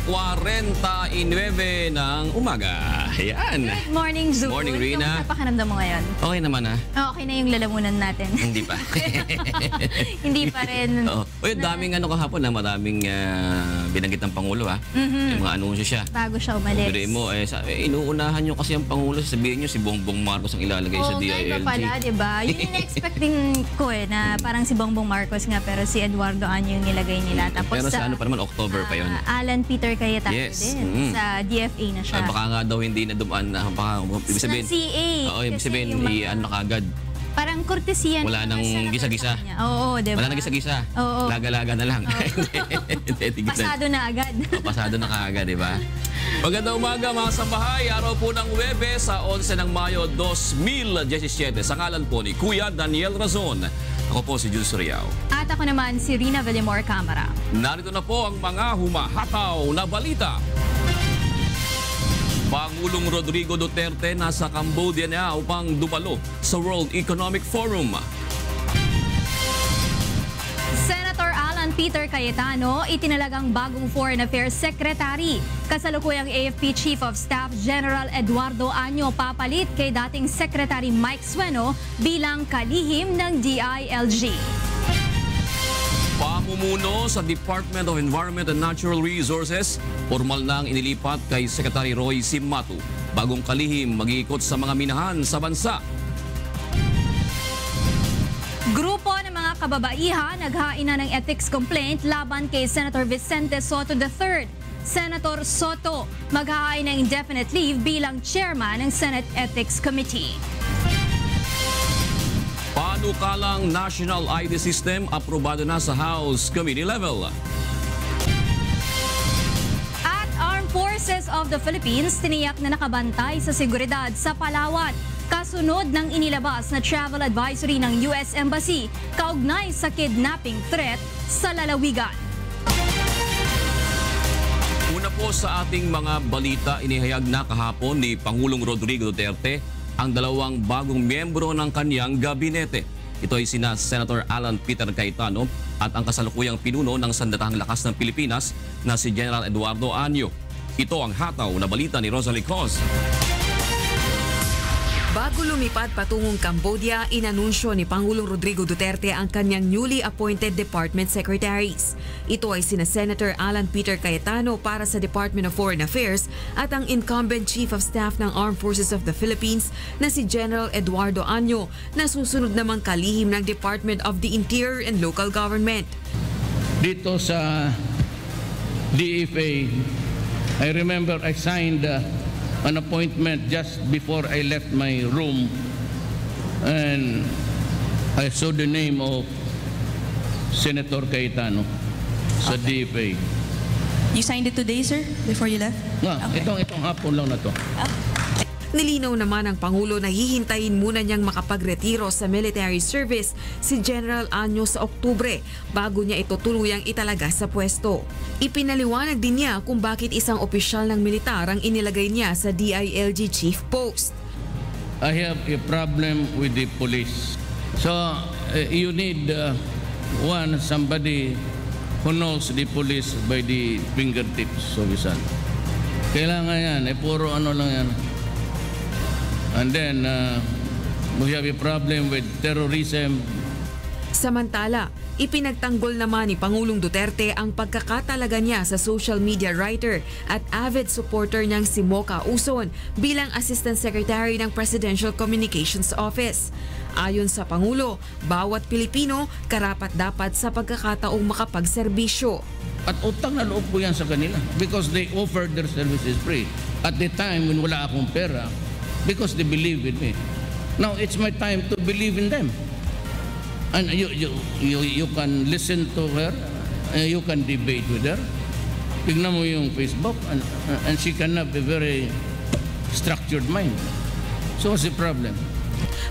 8:49 ng umaga. Ayan. Good morning, Zoo. Morning, Rina. Kamusta pakiramdam mo ngayon? Okay naman Okay na yung lalamunan natin. Hindi pa. Hindi pa rin. Uy, daming kahapon na maraming binanggit ng Pangulo Yung mga anunsyo siya. Bago siya umalis. Pero mo, inuunahan nyo kasi ang Pangulo, sabihin nyo si Bongbong Marcos ang ilalagay sa DILG. Oo, pala, diba? Yun yung expecting ko na parang si Bongbong Marcos nga, pero si Eduardo Año yung nilagay nila. Tapos pero sa ano pa naman, October pa yun. Alan Peter Cayetano yes. din. Sa DFA na siya. Baka nga daw hindi na dumaan na. Ibig sabihin, CA. Oo, ibig sabihin, ano kagad. Parang kortesiya. Wala nang gisa-gisa. Oo, diba? Wala nang gisa-gisa. Oo. Laga-laga na lang. Pasado na agad. Pasado na kaagad, di ba? Magandang umaga mga sambahay. Araw po ng Huwebes sa 11 ng Mayo 2017. Sa ngalan po ni Kuya Daniel Razon. Ako po si Jules Riao. At ako naman si Rina Villamor Camara. Narito na po ang mga humahataw na balita. Pangulong Rodrigo Duterte nasa Cambodia na upang dumalo sa World Economic Forum. Senator Alan Peter Cayetano itinalagang bagong Foreign Affairs Secretary. Kasalukuyang AFP Chief of Staff General Eduardo Año papalit kay dating Secretary Mike Sueno bilang kalihim ng DILG. Pamumuno sa Department of Environment and Natural Resources, formal nang inilipat kay Secretary Roy Cimatu. Bagong kalihim mag-iikot sa mga minahan sa bansa. Grupo ng mga kababaihan naghain na ng ethics complaint laban kay Senator Vicente Soto III. Senator Soto maghahain ng indefinite leave bilang chairman ng Senate Ethics Committee. Panukalang National ID System aprobado na sa House Committee level. At Armed Forces of the Philippines tiniyak na nakabantay sa seguridad sa Palawan. Kasunod ng inilabas na travel advisory ng US Embassy kaugnay sa kidnapping threat sa lalawigan. Una po sa ating mga balita, inihayag na kahapon ni Pangulong Rodrigo Duterte ang dalawang bagong miyembro ng kanyang gabinete. Ito ay sina Senator Alan Peter Cayetano at ang kasalukuyang pinuno ng Sandatahang Lakas ng Pilipinas na si General Eduardo Año. Ito ang hataw na balita ni Rosalie Cos. Bago lumipad patungong Cambodia, inanunsyo ni Pangulong Rodrigo Duterte ang kanyang newly appointed department secretaries. Ito ay sina Senator Alan Peter Cayetano para sa Department of Foreign Affairs at ang incumbent Chief of Staff ng Armed Forces of the Philippines na si General Eduardo Año na susunod namang kalihim ng Department of the Interior and Local Government. Dito sa DFA, I remember I signed an appointment just before I left my room, and I saw the name of Senator Cayetano sa DFA. You signed it today, sir, before you left? Okay. Itong hapon lang na to. Nilinaw naman ng Pangulo na hihintayin muna niyang makapagretiro sa military service si General Año sa Oktubre bago niya ito tuluyang italaga sa pwesto. Ipinaliwanag din niya kung bakit isang opisyal ng militar ang inilagay niya sa DILG chief post. I have a problem with the police. So you need somebody who knows the police by the fingertips, so bisan. Kailangan yan, puro ano lang yan. And then, we have a problem with terrorism. Samantala, ipinagtanggol naman ni Pangulong Duterte ang pagkakatalaga niya sa social media writer at avid supporter niyang si Mocha Uson bilang Assistant Secretary ng Presidential Communications Office. Ayon sa Pangulo, bawat Pilipino karapat-dapat sa pagkakataong makapagserbisyo. At utang na loob ko yan sa kanila because they offered their services free. At the time when wala akong pera, because they believe in me. Now it's my time to believe in them. And you can listen to her, you can debate with her. Tignan mo yung Facebook, and she can have a very structured mind. So what's the problem?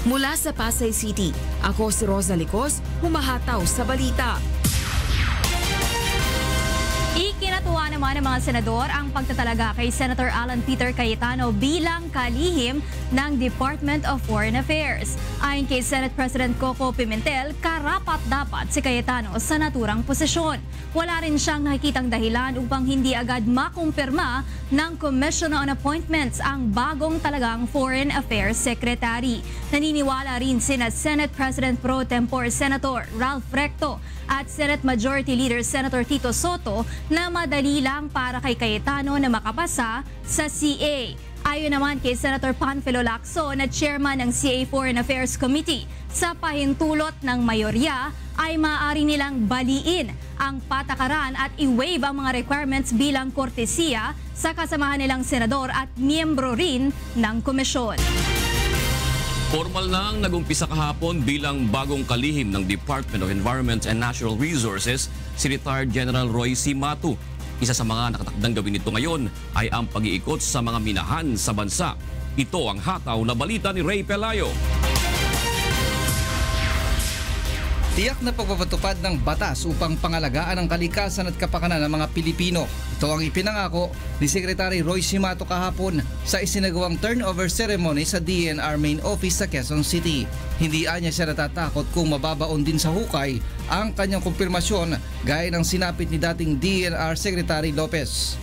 Mula sa Pasay City, ako si Rosalie Cos, humahataw sa balita. Ikinatuwa ng naman ng mga senador ang pagtatalaga kay Senator Alan Peter Cayetano bilang kalihim ng Department of Foreign Affairs. Ayon kay Senate President Coco Pimentel, karapat-dapat si Cayetano sa naturang posisyon. Wala rin siyang nakikitang dahilan upang hindi agad makumpirma ng Commission on Appointments ang bagong talagang Foreign Affairs Secretary. Naniniwala rin sina Senate President Pro Tempore Senator Ralph Recto at Senate Majority Leader Senator Tito Soto na madali lang para kay Cayetano na makapasa sa CA. Ayon naman kay Senator Panfilo Lacson na chairman ng CA Foreign Affairs Committee, sa pahintulot ng mayorya ay maaari nilang baliin ang patakaran at i-waive ang mga requirements bilang kortesiya sa kasamahan nilang senador at miyembro rin ng komisyon. Formal nang nagumpisa kahapon bilang bagong kalihim ng Department of Environment and Natural Resources si retired General Roy C. Matu. Isa sa mga nakatakdang gawin nito ngayon ay ang pag-iikot sa mga minahan sa bansa. Ito ang hataw na balita ni Ray Pelayo. Tiyak na pagpapatupad ng batas upang pangalagaan ang kalikasan at kapakanan ng mga Pilipino. Ito ang ipinangako ni Secretary Roy C. Matu kahapon sa isinagawang turnover ceremony sa DENR main office sa Quezon City. Hindi anya siya natatakot kung mababaon din sa hukay ang kanyang kumpirmasyon gaya ng sinapit ni dating DENR Secretary Lopez.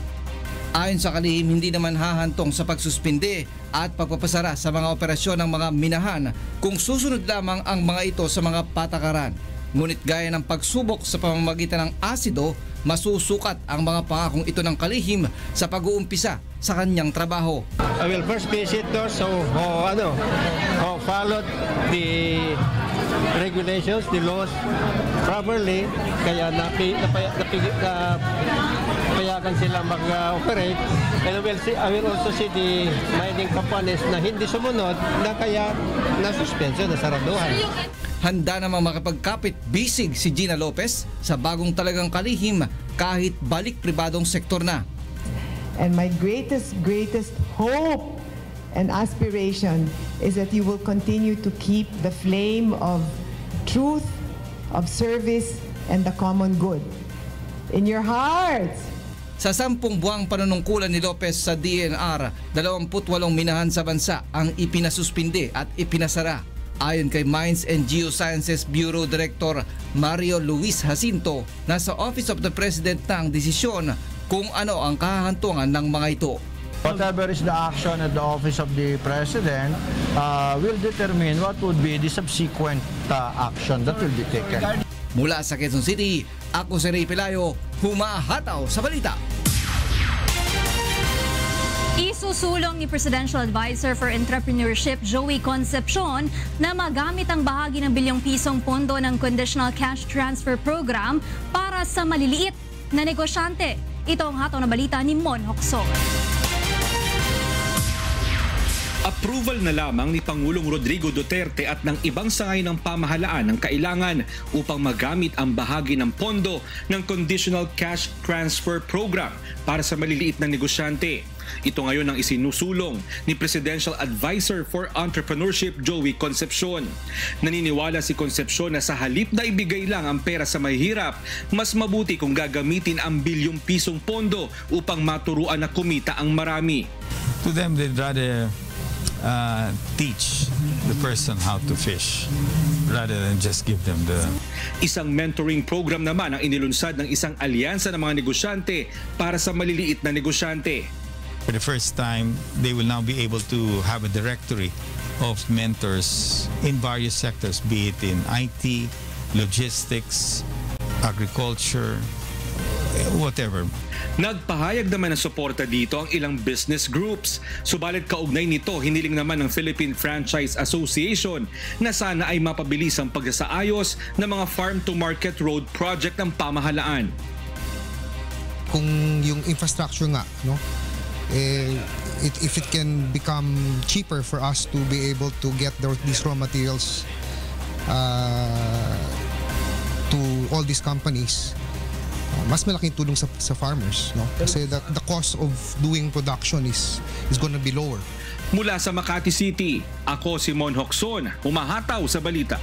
Ayon sa kalihim, hindi naman hahantong sa pagsuspinde at pagpapasara sa mga operasyon ng mga minahan kung susunod lamang ang mga ito sa mga patakaran. Ngunit gaya ng pagsubok sa pamamagitan ng asido, masusukat ang mga pangakong ito ng kalihim sa pag-uumpisa sa kanyang trabaho. I will first visit those who followed the regulations, the laws properly, kaya napayagan sila mag-operate. And I will also see the mining companies na hindi sumunod na kaya na-suspension, nasaraduhan. Handa namang makapagkapit bisig si Gina Lopez sa bagong talagang kalihim kahit balik pribadong sektor na. And my greatest hope and aspiration is that you will continue to keep the flame of truth, of service, and the common good in your hearts. Sa 10 buwang panunungkulan ni Lopez sa DENR, 28 minahan sa bansa ang ipinasuspinde at ipinasara. Ayon kay Mines and Geosciences Bureau Director Mario Luis Jacinto, nasa Office of the President na ang desisyon kung ano ang kahahantungan ng mga ito. Whatever is the action at the Office of the President will determine what would be the subsequent action that will be taken. Mula sa Quezon City, ako si Ray Pelayo, humahataw sa balita. Isusulong ni Presidential Advisor for Entrepreneurship Joey Concepcion na magamit ang bahagi ng bilyong pisong pondo ng Conditional Cash Transfer Program para sa maliliit na negosyante. Ito ang hataw na balita ni Mon Hocson. Approval na lamang ni Pangulong Rodrigo Duterte at ng ibang sangay ng pamahalaan ang kailangan upang magamit ang bahagi ng pondo ng Conditional Cash Transfer Program para sa maliliit na negosyante. Ito ngayon ang isinusulong ni Presidential Advisor for Entrepreneurship Joey Concepcion. Naniniwala si Concepcion na sa halip na ibigay lang ang pera sa mahihirap, mas mabuti kung gagamitin ang bilyong pisong pondo upang maturuan na kumita ang marami. To them, they'd rather teach the person how to fish rather than just give them the... Isang mentoring program naman ang inilunsad ng isang alyansa ng mga negosyante para sa maliliit na negosyante. For the first time, they will now be able to have a directory of mentors in various sectors, be it in IT, logistics, agriculture, whatever. Nagpahayag naman ng suporta dito ang ilang business groups. Subalit kaugnay nito, hiniling naman ng Philippine Franchise Association na sana ay mapabilis ang pagsasaayos ng mga farm-to-market road project ng pamahalaan. Kung yung infrastructure nga, no? If it can become cheaper for us to be able to get these raw materials to all these companies, mas malaking tulong sa farmers, no? Kasi the cost of doing production is going to be lower. Mula sa Makati City, ako si Mon Hocson, humahataw sa balita.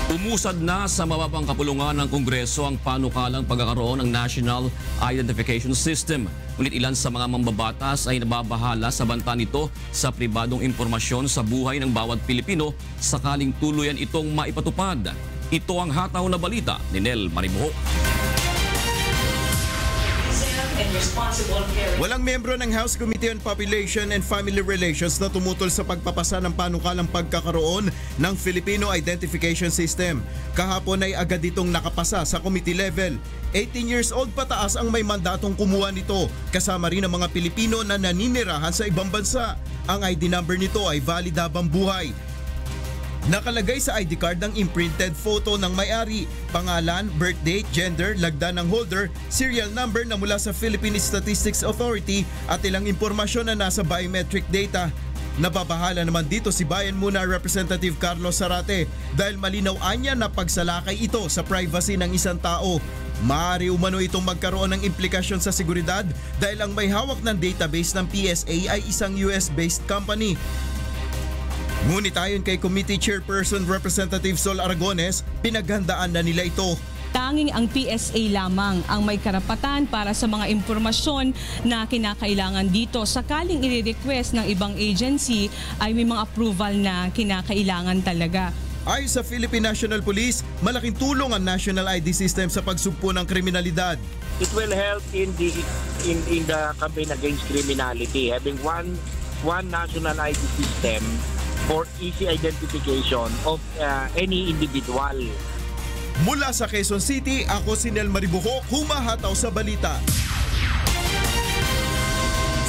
Umusad na sa mababang kapulungan ng Kongreso ang panukalang pagkakaroon ng National Identification System. Ngunit ilan sa mga mambabatas ay nababahala sa banta nito sa pribadong impormasyon sa buhay ng bawat Pilipino sakaling tuluyan itong maipatupad. Ito ang hataw na balita ni Nel Maribuho. Walang miyembro ng House Committee on Population and Family Relations na tumutol sa pagpapasa ng panukalang pagkakaroon ng Filipino Identification System. Kahapon ay agad itong nakapasa sa committee level. 18 years old pataas ang may mandatong kumuha nito, kasama rin ang mga Pilipino na naninirahan sa ibang bansa. Ang ID number nito ay valid habang buhay. Nakalagay sa ID card ang imprinted photo ng may-ari, pangalan, birthdate, gender, lagda ng holder, serial number na mula sa Philippine Statistics Authority at ilang impormasyon na nasa biometric data. Nababahala naman dito si Bayan Muna Representative Carlos Zarate dahil malinaw anya na pagsalakay ito sa privacy ng isang tao. Maaari umano itong magkaroon ng implikasyon sa seguridad dahil ang may hawak ng database ng PSA ay isang US-based company. Ngunit ayon kay Committee Chairperson Representative Sol Aragones, pinaghandaan na nila ito. Tanging ang PSA lamang ang may karapatan para sa mga impormasyon na kinakailangan dito. Sakaling i-request ng ibang agency ay may mga approval na kinakailangan talaga. Ayon sa Philippine National Police, malaking tulong ang National ID System sa pagsugpo ng kriminalidad. It will help in the campaign against criminality. Having one national ID system for easy identification of any individual. Mula sa Quezon City, ako si Nel Maribuho, humahataw sa balita.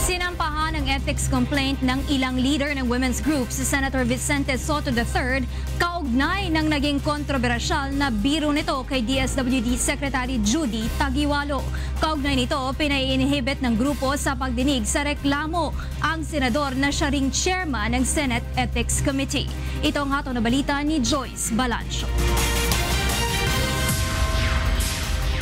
Sinampahan ng ethics complaint ng ilang leader ng women's group si Senator Vicente Soto III kaugnay ng naging kontrobersyal na biro nito kay DSWD Secretary Judy Taguiwalo. Kaugnay nito, pinai-inhibit ng grupo sa pagdinig sa reklamo ang senador na siya ring chairman ng Senate Ethics Committee. Ito ang hataw na balita ni Joyce Balancho.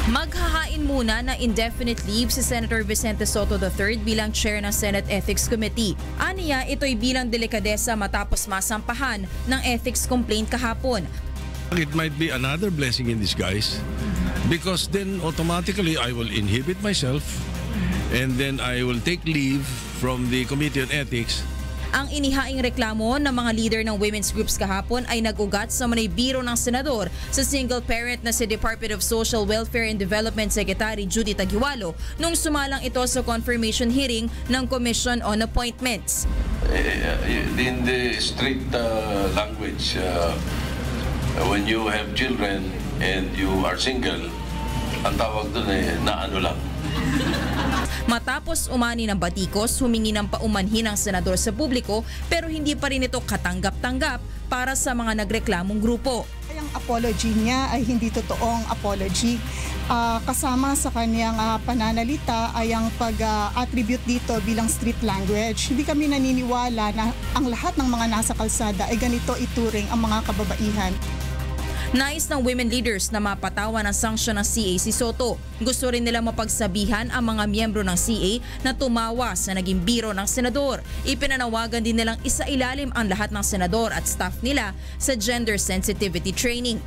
Maghahain muna ng indefinite leave si Senator Vicente Soto III bilang chair ng Senate Ethics Committee. Aniya, ito'y bilang delikadesa matapos masampahan ng ethics complaint kahapon. It might be another blessing in disguise because then automatically I will inhibit myself and then I will take leave from the Committee on Ethics. Ang inihaing reklamo ng mga leader ng women's groups kahapon ay nag-ugat sa manay biro ng senador sa single parent na si Department of Social Welfare and Development Secretary Judy Taguiwalo nung sumalang ito sa confirmation hearing ng Commission on Appointments. In the strict language, when you have children and you are single, ang tawag doon ay naano lang. Matapos umani ng batikos, humingi ng paumanhin ng senador sa publiko pero hindi pa rin ito katanggap-tanggap para sa mga nagreklamong grupo. Ang apology niya ay hindi totoong apology. Kasama sa kanyang pananalita ay ang pag-attribute dito bilang street language. Hindi kami naniniwala na ang lahat ng mga nasa kalsada ay ganito ituring ang mga kababaihan. Nais ng women leaders na mapatawa ng sanksyon ng CA si Soto. Gusto rin nila mapagsabihan ang mga miyembro ng CA na tumawa sa naging biro ng senador. Ipinanawagan din nilang isailalim ang lahat ng senador at staff nila sa gender sensitivity training.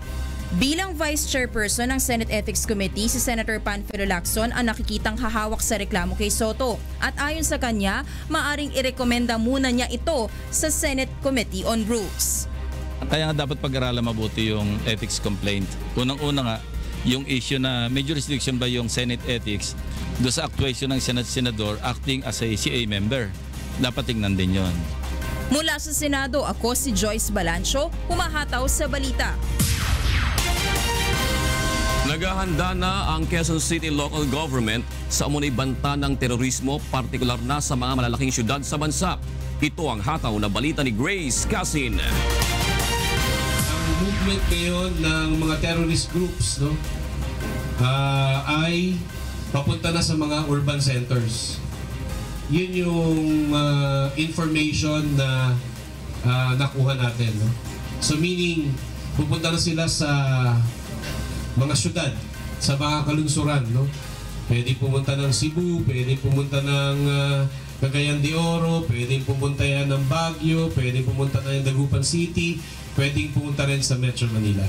Bilang Vice Chairperson ng Senate Ethics Committee, si Senator Panfilo Lacson ang nakikitang hahawak sa reklamo kay Soto. At ayon sa kanya, maaring irekomenda muna niya ito sa Senate Committee on Rules. Kaya nga dapat pag-aralan mabuti yung ethics complaint. Unang-una nga, yung issue na may jurisdiction ba yung Senate Ethics do sa actuation ng Senador acting as a CA member. Dapat tingnan din yon. Mula sa Senado, ako si Joyce Balancho, humahataw sa balita. Naghahanda na ang Quezon City Local Government sa umunay banta ng terorismo, partikular na sa mga malalaking syudad sa bansa. Ito ang hataw na balita ni Grace Casin. Movement ngayon ng mga terrorist groups ay papunta na sa mga urban centers. Yun yung information na nakuha natin. So meaning, pupunta na sila sa mga syudad, sa mga kalunsuran. Pwede pumunta ng Cebu, pwede pumunta ng Cagayan de Oro, pwede pumunta yan ng Baguio, pwede pumunta na ng Dagupan City, pwedeng pumunta rin sa Metro Manila.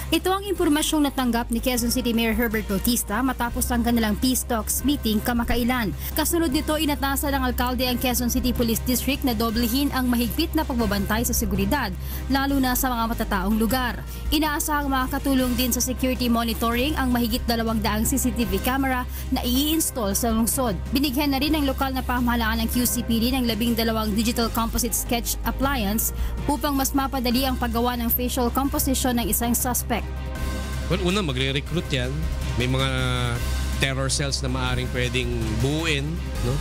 Ito ang impormasyong natanggap ni Quezon City Mayor Herbert Bautista matapos ang kanilang peace talks meeting kamakailan. Kasunod nito, inatasan ng alkalde ang Quezon City Police District na doblehin ang mahigpit na pagbabantay sa seguridad, lalo na sa mga matataong lugar. Inaasahang makakatulong din sa security monitoring ang mahigit 200 CCTV camera na i-install sa lungsod. Binigyan na rin ng lokal na pamahalaan ng QCPD ng 12 digital composite sketch appliance upang mas mapadali ang paggawa ng facial composition ng isang suspect. Well, una, magre-recruit yan. May mga terror cells na maaring pwedeng buuin, no?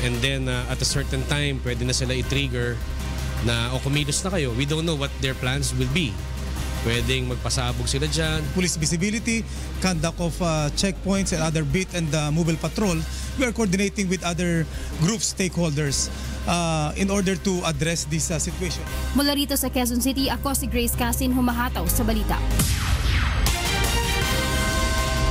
And then at a certain time, pwede na sila i-trigger na kumilos na kayo. We don't know what their plans will be. Pwedeng magpasabog sila dyan. Police visibility, conduct of checkpoints and other beat and mobile patrol. We are coordinating with other group stakeholders in order to address this situation. Mula rito sa Quezon City, ako si Grace Casin, humahataw sa balita.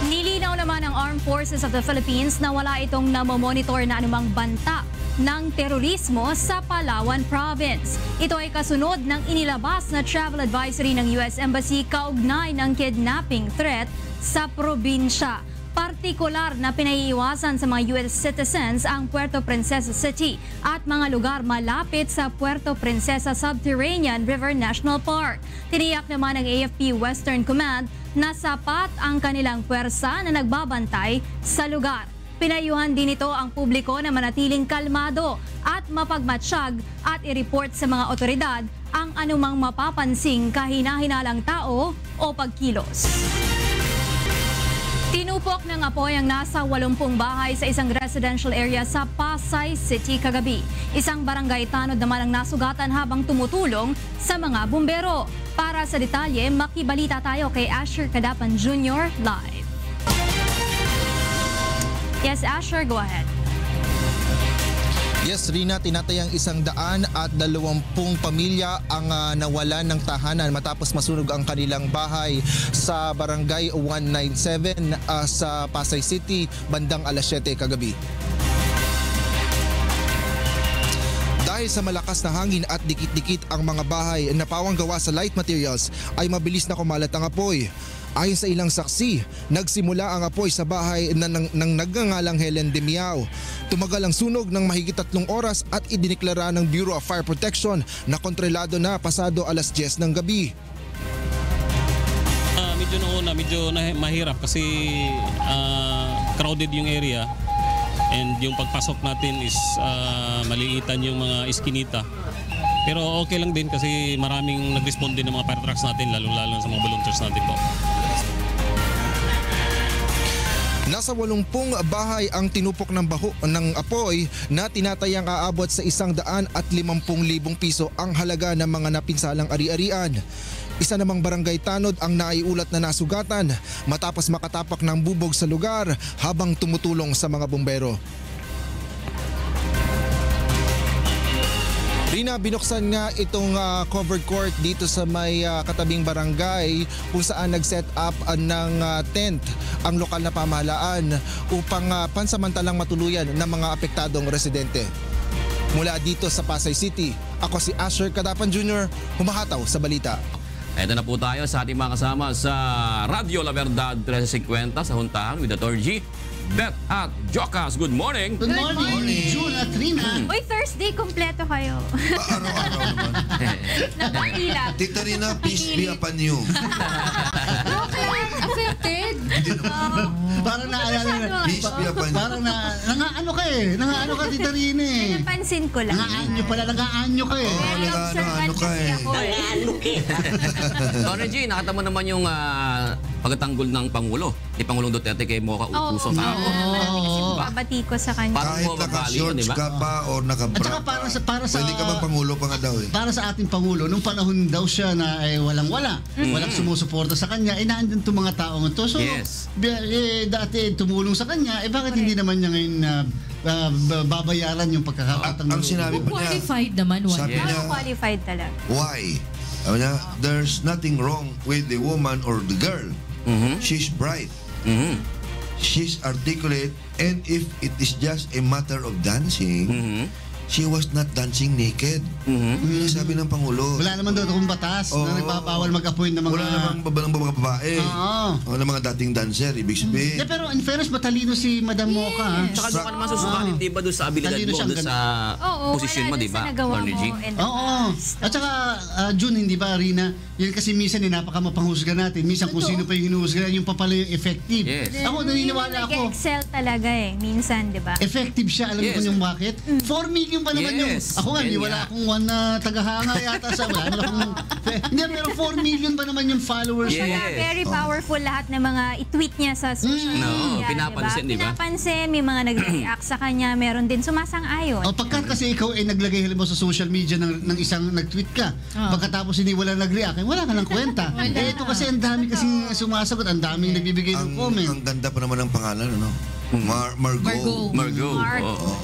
Nilinaw naman ng Armed Forces of the Philippines na wala itong namomonitor na anumang banta ng terorismo sa Palawan Province. Ito ay kasunod ng inilabas na travel advisory ng US Embassy kaugnay ng kidnapping threat sa probinsya. Partikular na pinaiiwasan sa mga US citizens ang Puerto Princesa City at mga lugar malapit sa Puerto Princesa Subterranean River National Park. Tiniyak naman ng AFP Western Command na sapat ang kanilang puwersa na nagbabantay sa lugar. Pinayuhan din ito ang publiko na manatiling kalmado at mapagmatsyag at i-report sa mga otoridad ang anumang mapapansing kahina-hinalang tao o pagkilos. Tinupok ng apoy ang nasa 80 bahay sa isang residential area sa Pasay City kagabi. Isang barangay tanod naman ang nasugatan habang tumutulong sa mga bumbero. Para sa detalye, makibalita tayo kay Asher Cadapan Jr. live. Yes, Asher, go ahead. Yes, Rina, tinatayang 120 pamilya ang nawalan ng tahanan matapos masunog ang kanilang bahay sa Barangay 197 sa Pasay City bandang alas 7 kagabi. Dahil sa malakas na hangin at dikit-dikit ang mga bahay na pawang gawa sa light materials ay mabilis na kumalat ang apoy. Ayon sa ilang saksi, nagsimula ang apoy sa bahay ng nagngangalang Helen de Miao. Tumagal ang sunog ng mahigit 3 oras at idineklara ng Bureau of Fire Protection na kontrolado na pasado alas 10 ng gabi. Medyo mahirap kasi crowded yung area and yung pagpasok natin is maliitan yung mga iskinita. Pero okay lang din kasi maraming nag-respond din ng mga fire trucks natin, lalo-lalo sa mga volunteers natin po. Nasa 80 bahay ang tinupok ng apoy na tinatayang aabot sa 150,000 piso ang halaga ng mga napinsalang ari-arian. Isa namang barangay tanod ang naiulat na nasugatan matapos makatapak ng bubog sa lugar habang tumutulong sa mga bumbero. Rina, binuksan nga itong covered court dito sa may katabing barangay kung saan nag-set up ng tent ang lokal na pamahalaan upang pansamantalang matuluyan ng mga apektadong residente. Mula dito sa Pasay City, ako si Asher Cadapan Jr., humahataw sa balita. Ito na po tayo sa ating mga kasama sa Radio La Verdad 1350 sa Huntahan with Dr. G. Beth at Jocas, good morning! Good morning, June at Rina! Uy, Thursday, kompleto kayo. Araw-araw naman. Nakakilap. Tita Rina, peace be upon you. Affected? Parang naalala na. Peace be upon you. Parang nangaano ka eh. Nangaano ka, Tita Rina eh. Napansin ko lang. Nangaanyo pala, nangaanyo ka eh. Nangaano ka eh. Nangaano ka. Tony G, nakita mo naman yung pagtanggol ng Pangulo. Ni Pangulong Duterte kay Mocha Utuso sa ako. Babati ko sa kanya. Kahit naka-shorts ka pa o naka-bra pa. Pwede ka bang Pangulo pa nga daw eh. Para sa ating Pangulo, nung panahon daw siya na walang-wala, walang sumusuporta sa kanya, naandun itong mga taong ito. So, dati tumulong sa kanya, bakit hindi naman niya ngayon babayaran yung pagkakatang ang sinabi pa niya, qualified naman. Sabi niya, qualified talaga. Why? There's nothing wrong with the woman or the girl. She's bright. She's articulate, and if it is just a matter of dancing, she was not dancing naked. Yun ang sabi ng Pangulo. Wala naman daw akong batas na nagbabawal mag-appoint ng mga... Wala namang mga babae. Wala mga dating dancer, ibig sabihin. Yeah, pero in fairness, matalino si Madam Mocha. Tsaka doon ka naman susukatin, di ba, doon sa abilidad mo, doon sa posisyon mo, di ba, Attorney G? Oo. At saka, June, hindi ba, Rina? Yan kasi minsan, napaka-mapanghusga natin. Minsan, kung sino pa yung hinuhusga, yung pa pala yung effective. Ako, naniniwala ako. Nag-excel talaga minsan, di ba? Effective siya, alam mo kung yung bakit? 4 million pa naman yung... Ako nga, wala akong one na tagahanga yata sa... Wala akong... Hindi, pero 4 million pa naman yung followers niya. Very powerful lahat ng mga i-tweet niya sa social media. Pinapansin, di ba? Pinapansin, may mga nag-react sa kanya, meron din sumasang-ayon. Pagka kasi ikaw ay naglagay halimbawa sa social media ng isang nag-tweet ka, pagkatapos hindi wala nag-react, wala ka ng kwenta. Ito kasi ang dami kasing sumasagot, ang daming nagbibigay ng comment. Ang ganda pa naman ng pangalan, ano? Margot.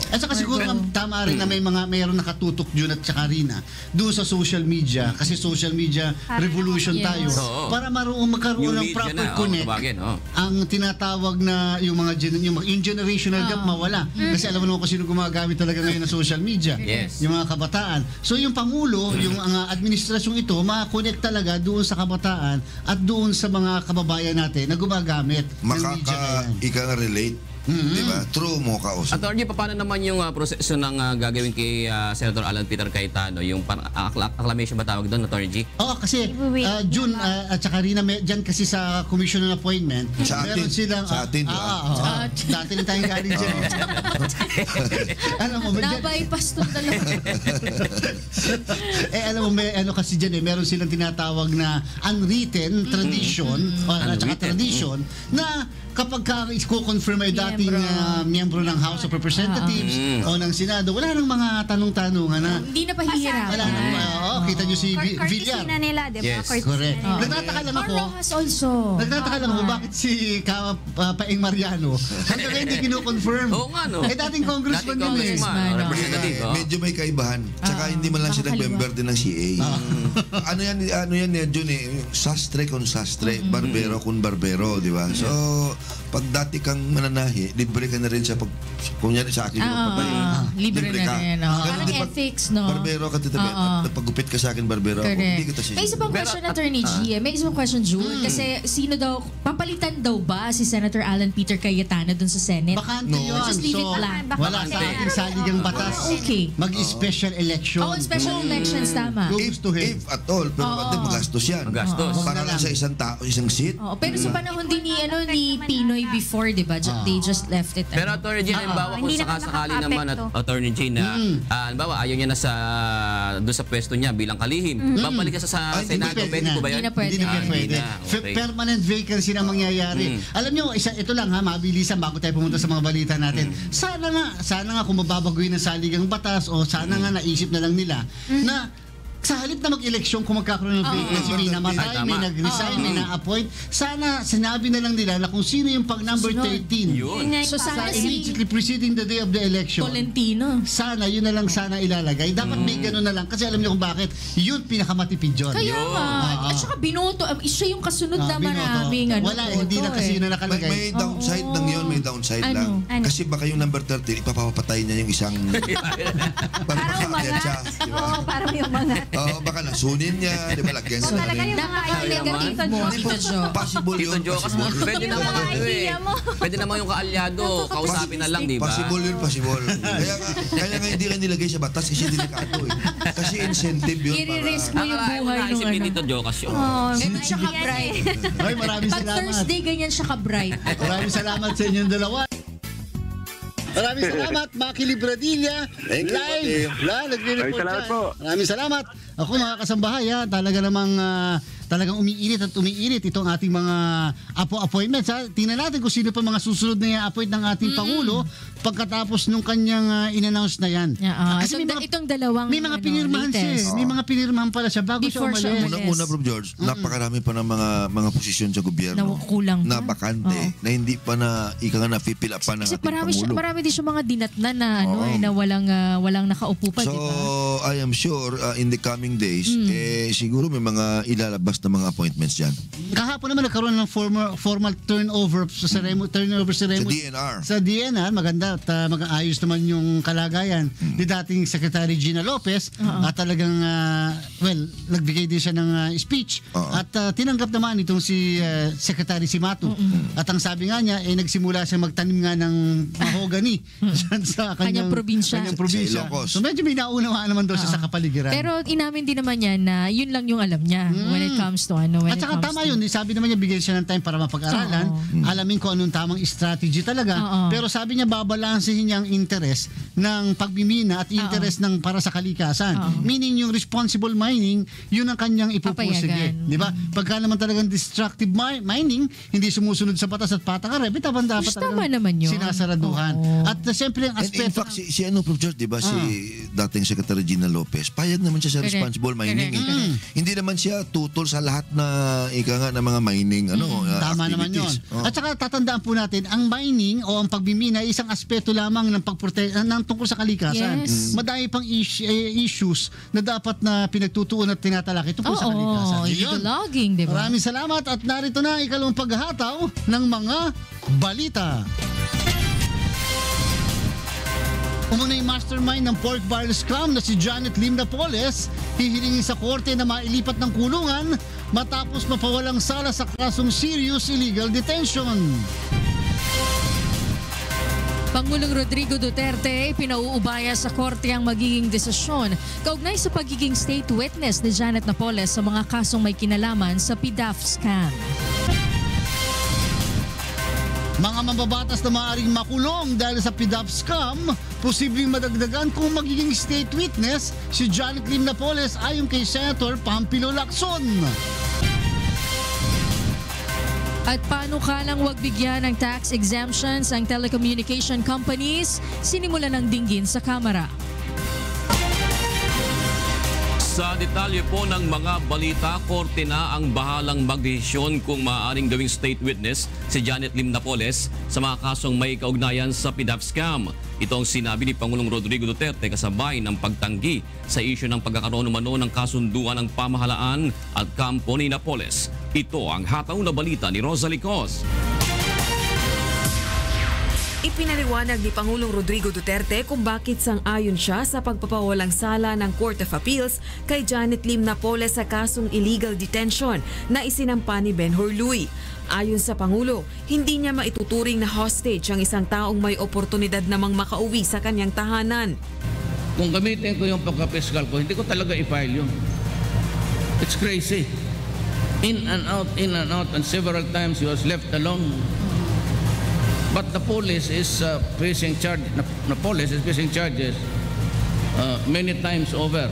At saka siguro tama rin na mayroon nakatutok June at saka Rina doon sa social media, kasi social media revolution tayo, para magkaroon ng proper connect. Ang tinatawag na yung generational gap mawala, kasi alam mo naman kung sino gumagamit talaga ngayon ng social media, yung mga kabataan. So yung Pangulo, yung administrasyong ito, makakonect talaga doon sa kabataan at doon sa mga kababayan natin na gumagamit ng media ngayon. Ika-relate. Diba? True mo ka usap. Attorney, paano naman yung proseso ng gagawin kay Senator Alan Peter Cayetano? Yung acclamation ba tawag doon, Attorney G? Oo, kasi June at saka Rina, dyan kasi sa commission on appointment, meron silang... Sa atin, dati na tayong galing dyan. Alam mo, nabypass itong dalawa. Alam mo, kasi dyan meron silang tinatawag na unwritten tradition, at saka tradition, na kapag i-confirm ay dating miyembro ng House of Representatives o ng Senado, wala nang mga tanong-tanungan na... Hindi na pahihirap. Wala nang, kita nyo si Villar. Na nila, di ba? Yes, correct. Nagtataka lang ako. Nagtataka lang ako bakit si Paeng Mariano hanggang ngayon hindi kino-confirm. Oo nga, no? Dating congressman yun eh. Medyo may kaibahan. Tsaka hindi man lang sila member din ng CA. Ano yan, Jun eh, sastre kon sastre, barbero kun barbero, di ba? So, pag dati kang mananahi, libre ka na rin sa kunyari sa akin magpapay. Libre na rin. Parang ethics, no? Barbero ka titabi. Napagupit ka sa akin, barbero ako. Hindi kita siya. May isa pang question, Attorney G. May isa pang question, June. Kasi sino daw, papalitan daw ba si Senator Alan Peter Cayetano dun sa Senate? Bakante yun. Just leave it blank. Wala sa ating saligang batas. Okay. Mag-special election. Special elections, tama. If at all, pero magastos yan. Para lang sa isang tao, isang seat. Pero sa panahon din ni Pinoy before, di ba? They just left it. Pero Attorney G, halimbawa kung sakasakali naman Attorney G na halimbawa ayaw niya na doon sa pwesto niya bilang kalihim, babalik ka sa Senado, pwede po ba yan? Hindi na pwede. Permanent vacancy na mangyayari. Alam nyo, ito lang mabilisan bago tayo pumunta sa mga balita natin. Sana nga kung mababaguhin ang saligang batas o sana nga naisip na lang nila na sa halip na mag-eleksyon kung magkakaroon ng vacancy, may namatay, may nag-resign, may na-appoint, sana sinabi na lang nila na kung sino yung pag number 13. So sana immediately preceding the day of the election. Tolentino. Sana, yun na lang sana ilalagay. Dapat may gano'n na lang. Kasi alam niyo kung bakit, yun pinakamatipid yun. Kaya nga. At saka binoto, siya yung kasunod na maraming wala, hindi na kasi yun na nakalagay. May downside lang yun, may downside lang. Kasi baka yung number 13, ipapapatay niya yung isang parang umangat. Oo, parang yung umangat. Oo, baka nasunin niya, di ba, lagyan sa talaga yung mga possible yun. Pwede naman yung kaalyado, kausapin na lang, di ba? Possible yun, possible. Kaya nga hindi ka nilagay sa batas kasi delikado eh. Kasi incentive yun para... I-risk mo yung buhay nung ano. Dito, Jocas yun. Ganyan siya ka-bright. Ay, maraming salamat. Pag Thursday, ganyan siya ka-bright. Maraming salamat sa inyong dalawa. Maraming salamat, Maki Libradilla. Live. Nagre-report salamat po. Maraming salamat. Ako mga kasambahay, talaga namang talagang umiinit at umiinit itong ating mga appointments. Tingnan natin kung sino pa mga susunod na i-appoint ng ating Pangulo pagkatapos nung kanyang in-announce na yan. Kasi itong dalawang may mga pinirmahan siya. May mga pinirmahan pala siya bago siya umalis. Unang-una, Bro George, napakarami pa ng mga posisyon sa gobyerno na bakante, na hindi pa na na-fill up pa ng ating Pangulo. Marami din siya mga dinatna na walang nakaupo pa, so, di ba? I am sure in the coming days, siguro may mga ilalabas last na mga appointments dyan? Kahapon naman nagkaroon ng formal turnover sa ceremony. Sa DNR, maganda at mag-aayos naman yung kalagayan ni dating Secretary Gina Lopez at talagang, nagbigay din siya ng speech at tinanggap naman itong si Secretary Simato. At ang sabi nga niya, nagsimula siya magtanim nga ng mahogany sa kanyang probinsya. So medyo may naunawaan naman daw siya sa kapaligiran. Pero inamin din naman niya na yun lang yung alam niya when it comes to At saka tama yun, sabi naman niya bigyan siya ng time para mapag-aralan, alamin ko anong tamang strategy talaga. Pero sabi niya babalansehin niya ang interest ng pagbimina at interest ng para sa kalikasan. Meaning yung responsible mining, yun ang kanyang ipupursige. Di ba? Pagka naman talagang destructive mining, hindi sumusunod sa batas at patakaran, dapat talagang sinasaraduhan. At siyempre ang aspeto. In fact, si Prof. George, di ba, si dating Secretary Gina Lopez, payag naman siya sa responsible mining. Hindi naman siya tutol sa lahat na ng mga mining tama naman yun. At saka tatandaan po natin, ang mining o ang pagbimina ay isang aspeto lamang ng ng tungkol sa kalikasan. Madami pang issues na dapat na pinagtutuon at tinatalakay tungkol sa kalikasan. Illegal logging, di ba? Maraming salamat at narito na ikalawang paghahataw ng mga balita. Umunay mastermind ng pork barrel scam na si Janet Lim Napoles, hihilingin sa korte na mailipat ng kulungan matapos mapawalang sala sa kasong serious illegal detention. Pangulong Rodrigo Duterte pinauubaya sa korte ang magiging desisyon kaugnay sa pagiging state witness ni Janet Napoles sa mga kasong may kinalaman sa PDAF scam. Mga mambabatas na maaaring makulong dahil sa PDAF scam, posibleng madagdagan kung magiging state witness si Janet Lim Napoles ayon kay Senator Pampilo Lacson. At panukalang wag bigyan ng tax exemptions ang telecommunication companies, sinimula ng dinggin sa Kamara. Sa detalye po ng mga balita, korte na ang bahalang magdesisyon kung maaaring gawing state witness si Janet Lim Napoles sa mga kasong may kaugnayan sa PDAF scam. Ito ang sinabi ni Pangulong Rodrigo Duterte kasabay ng pagtanggi sa isyu ng pagkakaroon umano ng kasunduan ng pamahalaan at kampo ni Napoles. Ito ang hataw na balita ni Rosalie Cos. Ipinaliwanag ni Pangulong Rodrigo Duterte kung bakit sang-ayon siya sa pagpapawalang sala ng Court of Appeals kay Janet Lim Napoles sa kasong illegal detention na isinampa ni Ben Horluy. Ayon sa Pangulo, hindi niya maituturing na hostage ang isang taong may oportunidad namang makauwi sa kanyang tahanan. Kung gamitin ko yung pagkapiskal ko, hindi ko talaga i-file yun. It's crazy. In and out, and several times he was left alone. But the police is facing charges. Napoles is facing charges many times over.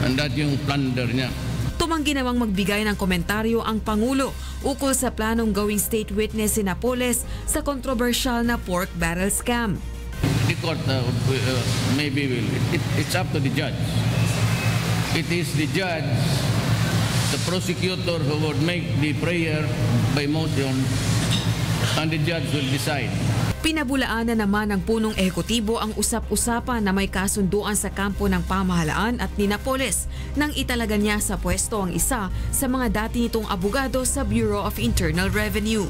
And that yung plunder niya. Tumanggi namang magbigay ng komentaryo ang Pangulo ukol sa planong gawing state witness si Napoles sa controversial na pork barrel scam. The court it's up to the judge. It is the judge, the prosecutor who would make the prayer by motion, and the judge will decide. Pinabulaan na naman ng punong ehekutibo ang usap-usapan na may kasunduan sa kampo ng pamahalaan at ni Napoles nang italaga niya sa pwesto ang isa sa mga dati nitong abogado sa Bureau of Internal Revenue.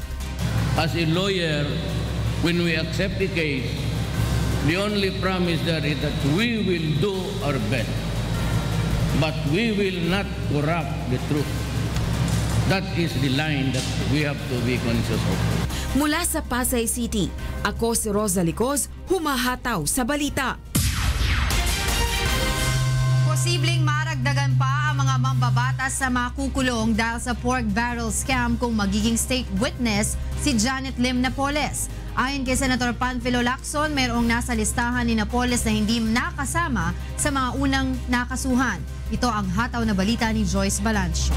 As a lawyer, when we accept the case, the only promise there is that we will do our best, but we will not corrupt the truth. That is the line that we have to be conscious of. Mula sa Pasay City, ako si Rosalie Cos, humahataw sa balita. Posibleng maragdagan pa ang mga mambabatas sa makukulong dahil sa pork barrel scam kung magiging state witness si Janet Lim Napoles. Ayon kay Senator Panfilo Lacson, mayroong nasa listahan ni Napoles na hindi nakasama sa mga unang nakasuhan. Ito ang hataw na balita ni Joyce Balancio.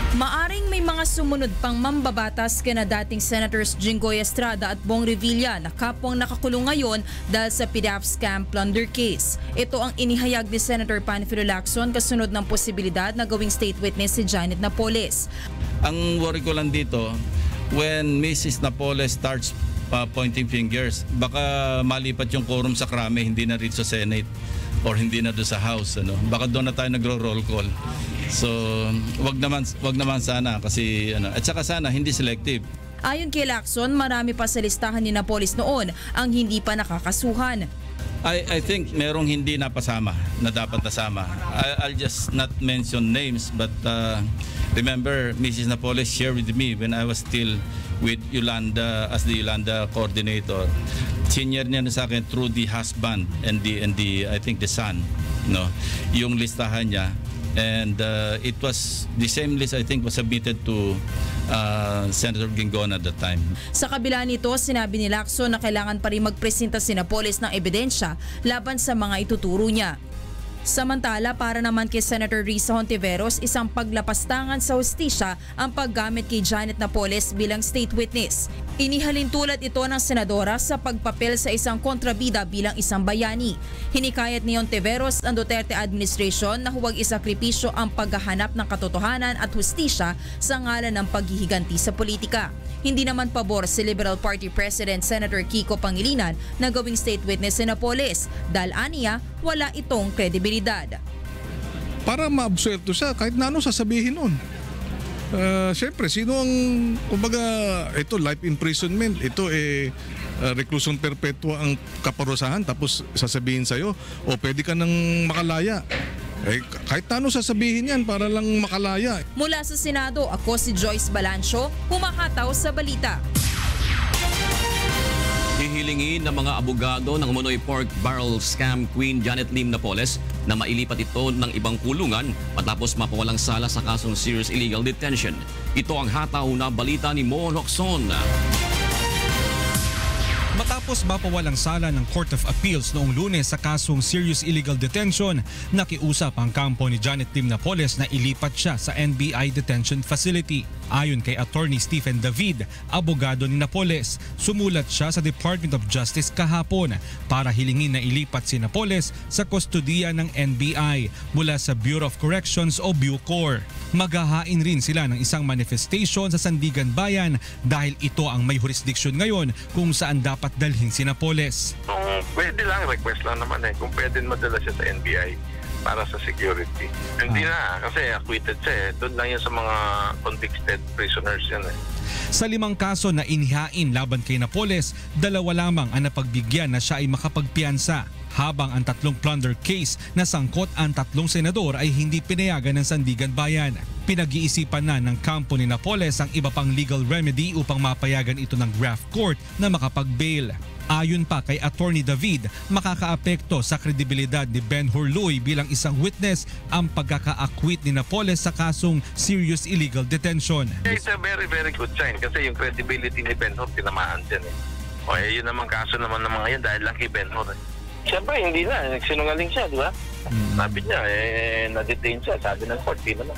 Maaring may mga sumunod pang mambabatas kina dating Senators Jinggoy Estrada at Bong Revilla na kapwang nakakulong ngayon dahil sa PDAF scam plunder case. Ito ang inihayag ni Senator Panfilo Lacson kasunod ng posibilidad na gawing state witness si Janet Napoles. Ang worry ko lang dito, when Mrs. Napoles starts pointing fingers, baka malipat yung quorum sa Krame, hindi na rin sa Senate. or hindi na doon sa House. Baka doon na tayo nagro-roll call. So, wag naman sana kasi at saka sana hindi selective. Ayon kay Lacson, marami pa sa listahan ni Napoles noon ang hindi pa nakakasuhan. I think merong hindi napasama na dapat nasama. I'll just not mention names, but remember, Mrs. Napoles shared with me when I was still with Yolanda as the Yolanda coordinator. Senior niya sa akin through the husband and the I think the son, yung listahan niya. And it was the same list I think was submitted to Senator Gingon at the time. Sa kabila nito, sinabi ni Lacson na kailangan pa rin magpresenta si Napoles ng ebidensya laban sa mga ituturo niya. Samantala, para naman kay Senator Risa Hontiveros, isang paglapastangan sa hustisya ang paggamit kay Janet Napoles bilang state witness. Inihalin tulad ito ng senadora sa pagpapel sa isang kontrabida bilang isang bayani. Hinikayat ni Hontiveros ang Duterte administration na huwag isakripisyo ang paghahanap ng katotohanan at hustisya sa ngalan ng paghihiganti sa politika. Hindi naman pabor si Liberal Party President Senator Kiko Pangilinan na gawing state witness si Napoles dahil aniya wala itong kredibilidad. Para maabsuelto siya kahit na ano sasabihin nun. Siyempre, sino ang, kumbaga, ito life imprisonment, ito reclusion perpetua ang kaparusahan tapos sasabihin sa'yo, o pwede ka nang makalaya. Kahit ano sasabihin yan para lang makalaya. Mula sa Senado, ako si Joyce Balancio, humahataw sa balita. Hihilingin ng mga abogado ng umunoy pork barrel scam queen Janet Lim Napoles na mailipat ito ng ibang kulungan matapos mapawalang sala sa kasong serious illegal detention. Ito ang hataw na balita ni Mon Locson. Matapos mapawalang sala ng Court of Appeals noong Lunes sa kasong serious illegal detention, nakiusap ang kampo ni Janet Lim Napoles na ilipat siya sa NBI Detention Facility. Ayon kay Attorney Stephen David, abogado ni Napoles, sumulat siya sa Department of Justice kahapon para hilingin na ilipat si Napoles sa kustodiya ng NBI mula sa Bureau of Corrections o Bucor. Maghahain rin sila ng isang manifestation sa Sandigan Bayan dahil ito ang may jurisdiction ngayon kung saan dapat dalhin si Napoles. Kung pwede lang, request lang naman Kung pwede madala siya sa NBI para sa security. Hindi na, kasi acquitted siya Doon lang yan sa mga convicted prisoners yan Sa 5 kaso na inihain laban kay Napoles, 2 lamang ang napagbigyan na siya ay makapagpiyansa. Habang ang 3 plunder case na sangkot ang 3 senador ay hindi pinayagan ng Sandigan Bayan. Pinag-iisipan na ng kampo ni Napoles ang iba pang legal remedy upang mapayagan ito ng graft court na makapag-bail. Ayon pa kay Attorney David, makakaapekto sa kredibilidad ni Ben Hurluy bilang isang witness ang pagkaka-acquit ni Napoles sa kasong serious illegal detention. It's a very, very good sign kasi yung credibility ni Ben Hur tinamaan dyan yun naman kaso naman ng mga yan dahil lang kay Ben Hur Siyempre, hindi na. Nagsinungaling siya, di ba? Sabi niya, na-detain siya. Sabi ng court, di naman.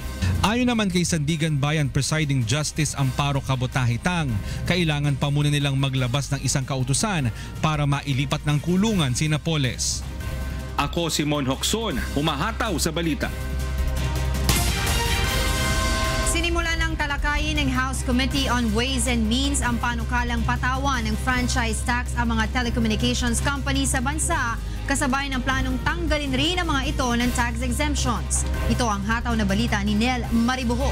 Ayon naman kay Sandigan Bayan Presiding Justice Amparo Cabotahitang, kailangan pa muna nilang maglabas ng isang kautusan para mailipat ng kulungan si Napoles. Ako si Mon Locson, humahataw sa balita. Sinimula ng talakayin ng House Committee on Ways and Means ang panukalang patawan ng franchise tax ang mga telecommunications company sa bansa, kasabay ng planong tanggalin rin ang mga ito ng tax exemptions. Ito ang hataw na balita ni Nel Maribuho.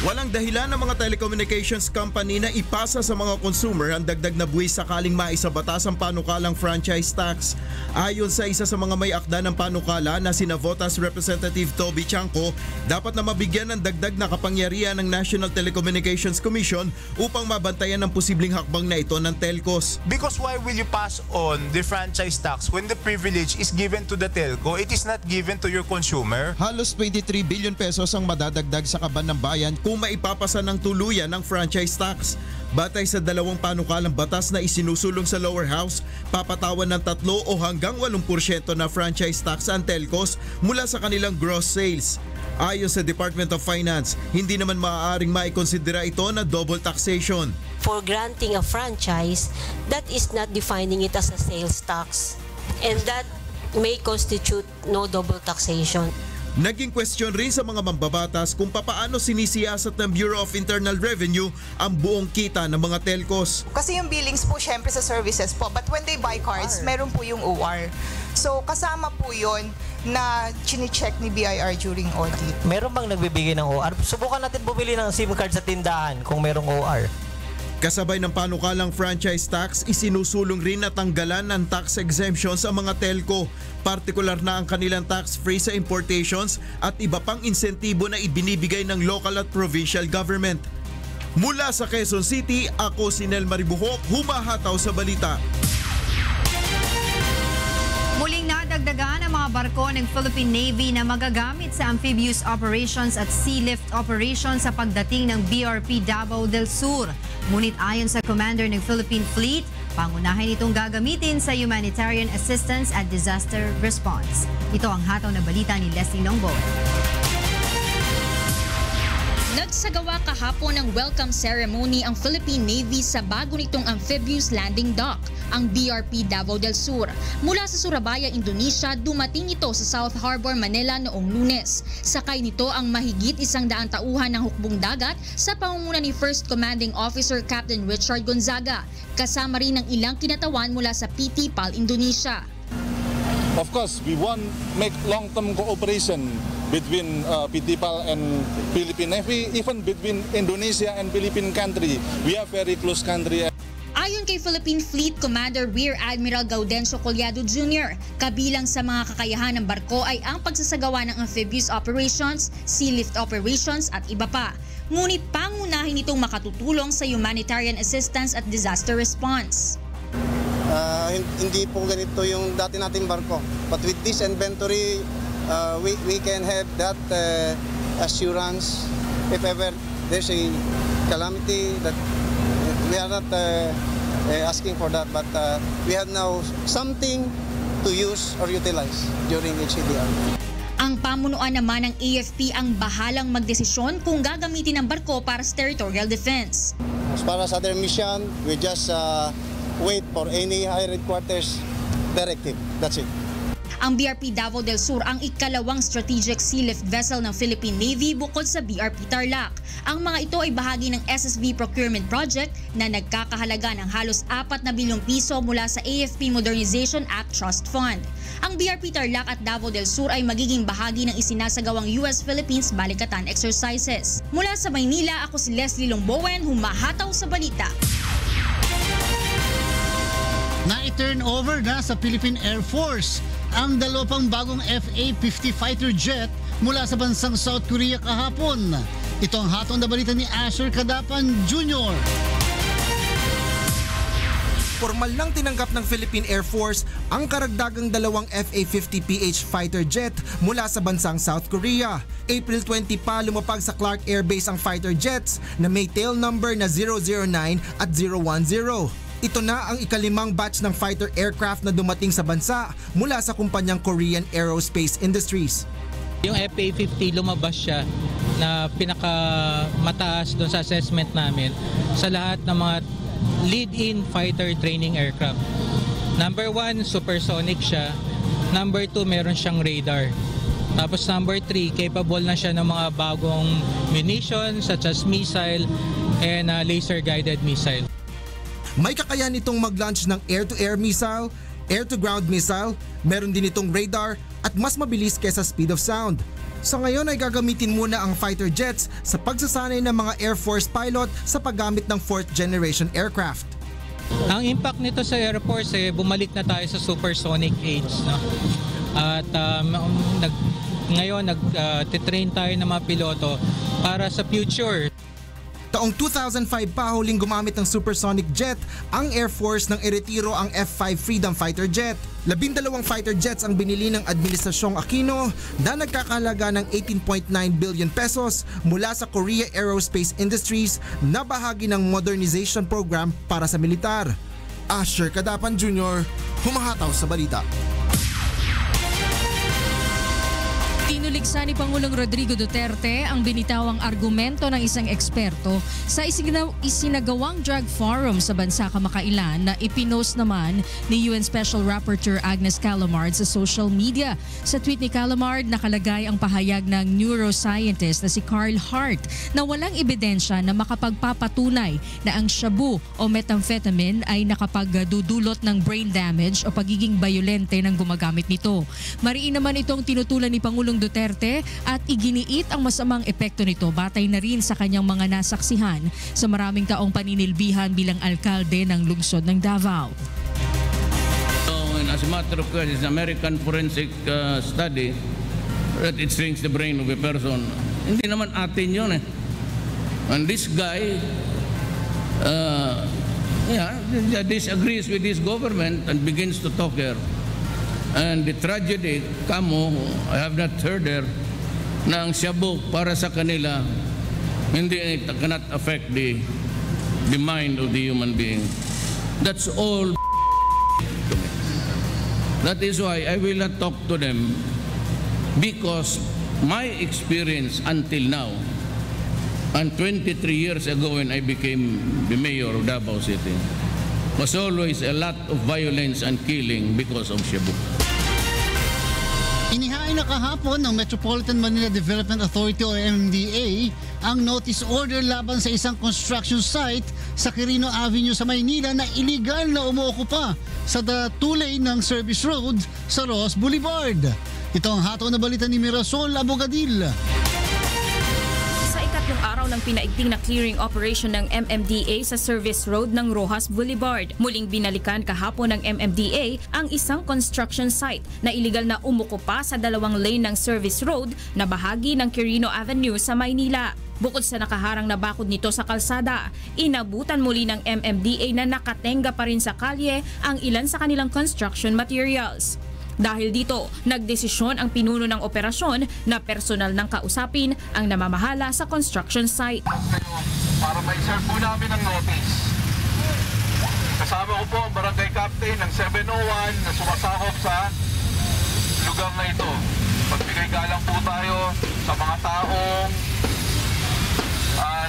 Walang dahilan ng mga telecommunications company na ipasa sa mga consumer ang dagdag na buwis sakaling maisabatas ang panukalang franchise tax. Ayon sa isa sa mga may akda ng panukala na sina Votas Representative Toby Chanco, dapat na mabigyan ng dagdag na kapangyarihan ng National Telecommunications Commission upang mabantayan ang posibleng hakbang na ito ng telcos. Because why will you pass on the franchise tax when the privilege is given to the telco? It is not given to your consumer. Halos 23 billion pesos ang madadagdag sa kaban ng bayan kung maipapasa ng tuluyan ng franchise tax. Batay sa 2 panukalang batas na isinusulong sa lower house, papatawan ng 3 o hanggang 8% na franchise tax ang telcos mula sa kanilang gross sales. Ayon sa Department of Finance, hindi naman maaaring maikonsidera ito na double taxation. For granting a franchise, that is not defining it as a sales tax, and that may constitute no double taxation. Naging question rin sa mga mambabatas kung papaano sinisiyasat ng Bureau of Internal Revenue ang buong kita ng mga telcos. Kasi yung billings po syempre sa services po, but when they buy cards, meron po yung OR. So kasama po yun na chine-check ni BIR during audit. Meron bang nagbibigay ng OR? Subukan natin bumili ng SIM card sa tindahan kung merong OR. Kasabay ng panukalang franchise tax, isinusulong rin na tanggalan ng tax exemption sa mga telco, partikular na ang kanilang tax-free sa importations at iba pang insentibo na ibinibigay ng local at provincial government. Mula sa Quezon City, ako si Nel Maribuhok, humahataw sa balita. Muling nadagdagan ang mga barko ng Philippine Navy na magagamit sa amphibious operations at sea lift operations sa pagdating ng BRP Davao del Sur. Ngunit ayon sa commander ng Philippine Fleet, pangunahin itong gagamitin sa humanitarian assistance at disaster response. Ito ang hataw na balita ni Leslie Longbo. Nagsagawa kahapon ng welcome ceremony ang Philippine Navy sa bago nitong amphibious landing dock, ang BRP Davao del Sur. Mula sa Surabaya, Indonesia, dumating ito sa South Harbor, Manila noong Lunes. Sakay nito ang mahigit 100 tauhan ng hukbong dagat sa pangunguna ni First Commanding Officer Captain Richard Gonzaga. Kasama rin ang ilang kinatawan mula sa PT PAL Indonesia. Of course, we want make long-term cooperation between PT PAL and Philippine Navy, even between Indonesia and Philippine country. We are very close country. Ayon kay Philippine Fleet Commander Rear Admiral Gaudencio Collado Jr., kabilang sa mga kakayahan ng barko ay ang pagsasagawa ng amphibious operations, sea lift operations at iba pa. Ngunit pangunahin itong makatutulong sa humanitarian assistance at disaster response. Hindi po ganito yung dati nating barko. But with this inventory, we can have that assurance if ever there's a calamity that we are not asking for that, but we have now something to use or utilize during HCDR. Ang pamunuan naman ng AFP ang bahalang magdesisyon kung gagamitin ang barko para sa territorial defense. As far as other mission, we just wait for any higher headquarters directive. That's it. Ang BRP Davao del Sur ang ikalawang strategic sea lift vessel ng Philippine Navy bukod sa BRP Tarlac. Ang mga ito ay bahagi ng SSV procurement project na nagkakahalaga ng halos 4 na bilyong piso mula sa AFP Modernization Act Trust Fund. Ang BRP Tarlac at Davao del Sur ay magiging bahagi ng isinasagawang US-Philippines Balikatan Exercises. Mula sa Maynila, ako si Leslie Longbowen, humahataw sa balita. Na-turn over na sa Philippine Air Force ang dalawang bagong FA-50 fighter jet mula sa bansang South Korea kahapon. Ito ang hatong na balita ni Asher Kadapan Jr. Formal lang tinanggap ng Philippine Air Force ang karagdagang dalawang FA-50PH fighter jet mula sa bansang South Korea. April 20 pa lumapag sa Clark Air Base ang fighter jets na may tail number na 009 at 010. Ito na ang ikalimang batch ng fighter aircraft na dumating sa bansa mula sa kumpanyang Korean Aerospace Industries. Yung FA-50 lumabas siya na pinakamataas doon sa assessment namin sa lahat ng mga lead-in fighter training aircraft. Number 1, supersonic siya. Number 2, meron siyang radar. Tapos number 3, capable na siya ng mga bagong munitions such as missile and laser-guided missile. May kakayahan itong mag-launch ng air-to-air missile, air-to-ground missile, meron din itong radar at mas mabilis kesa speed of sound. Sa ngayon ay gagamitin muna ang fighter jets sa pagsasanay ng mga Air Force pilot sa paggamit ng 4th generation aircraft. Ang impact nito sa Air Force bumalik na tayo sa supersonic age. No? At ngayon nag-train tayo ng mga piloto para sa future. Taong 2005 pa huling gumamit ng supersonic jet ang Air Force nang iretiro ang F-5 Freedom Fighter Jet. 12 fighter jets ang binili ng Administrasyong Aquino na nagkakahalaga ng 18.9 billion pesos mula sa Korea Aerospace Industries na bahagi ng modernization program para sa militar. Asher Kadapan Jr., humahataw sa balita. Binuksan ni Pangulong Rodrigo Duterte ang binitawang argumento ng isang eksperto sa isinagawang drug forum sa bansa kamakailan na ipinost naman ni UN Special Rapporteur Agnes Callamard sa social media. Sa tweet ni Callamard, nakalagay ang pahayag ng neuroscientist na si Carl Hart na walang ebidensya na makapagpapatunay na ang shabu o methamphetamine ay nakapagdudulot ng brain damage o pagiging bayolente ng gumagamit nito. Mariin naman itong tinutulan ni Pangulong Duterte at iginiit ang masamang epekto nito batay na rin sa kanyang mga nasaksihan sa maraming taong paninilbihan bilang alkalde ng lungsod ng Davao. So, as a matter of course, it's an American forensic study that it shrinks the brain of a person. Hindi naman atin yun eh. And this guy disagrees with his government and begins to talk here. And the tragedy, kamo, I have not heard there, na ang shabu para sa kanila, hindi cannot affect the mind of the human being. That's all to me. That is why I will not talk to them, because my experience until now, and 23 years ago when I became the mayor of Davao City, was always a lot of violence and killing because of shabu. Inihain na kahapon ng Metropolitan Manila Development Authority o MMDA ang notice order laban sa isang construction site sa Quirino Avenue sa Maynila na illegal na umuokupa sa two-lane ng service road sa Ross Boulevard. Ito ang hataw na balita ni Mirasol Abogadil. Ikatlong araw ng pinaigting na clearing operation ng MMDA sa service road ng Rojas Boulevard. Muling binalikan kahapon ng MMDA ang isang construction site na iligal na umukupa sa dalawang lane ng service road na bahagi ng Quirino Avenue sa Maynila. Bukod sa nakaharang na bakod nito sa kalsada, inabutan muli ng MMDA na nakatenga pa rin sa kalye ang ilan sa kanilang construction materials. Dahil dito, nagdesisyon ang pinuno ng operasyon na personal ng kausapin ang namamahala sa construction site. Para ma-serve po namin ang notice. Kasama ko po ang barangay captain ng 701 na sumasahop sa lugar na ito. Magbigay galang po tayo sa mga taong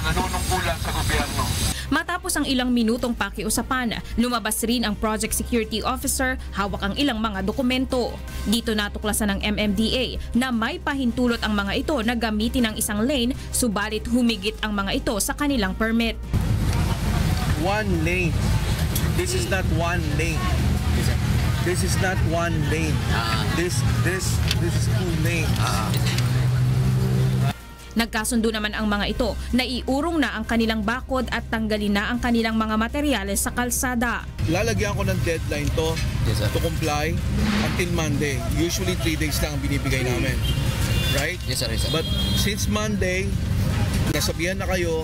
nanunungkulan sa gobyerno. Matapos ang ilang minutong pakiusapan, lumabas rin ang Project Security Officer, hawak ang ilang mga dokumento. Dito natuklasan ng MMDA na may pahintulot ang mga ito na gamitin ang isang lane, subalit humigit ang mga ito sa kanilang permit. One lane. This is not one lane. This is not one lane. This is two lanes. Nagkasundo naman ang mga ito na iurong na ang kanilang bakod at tanggalin na ang kanilang mga materyales sa kalsada. Lalagyan ko ng deadline to comply until Monday. Usually 3 days lang ang binibigay namin. Right? Yes sir, yes sir. But since Monday, nasabihan na kayo,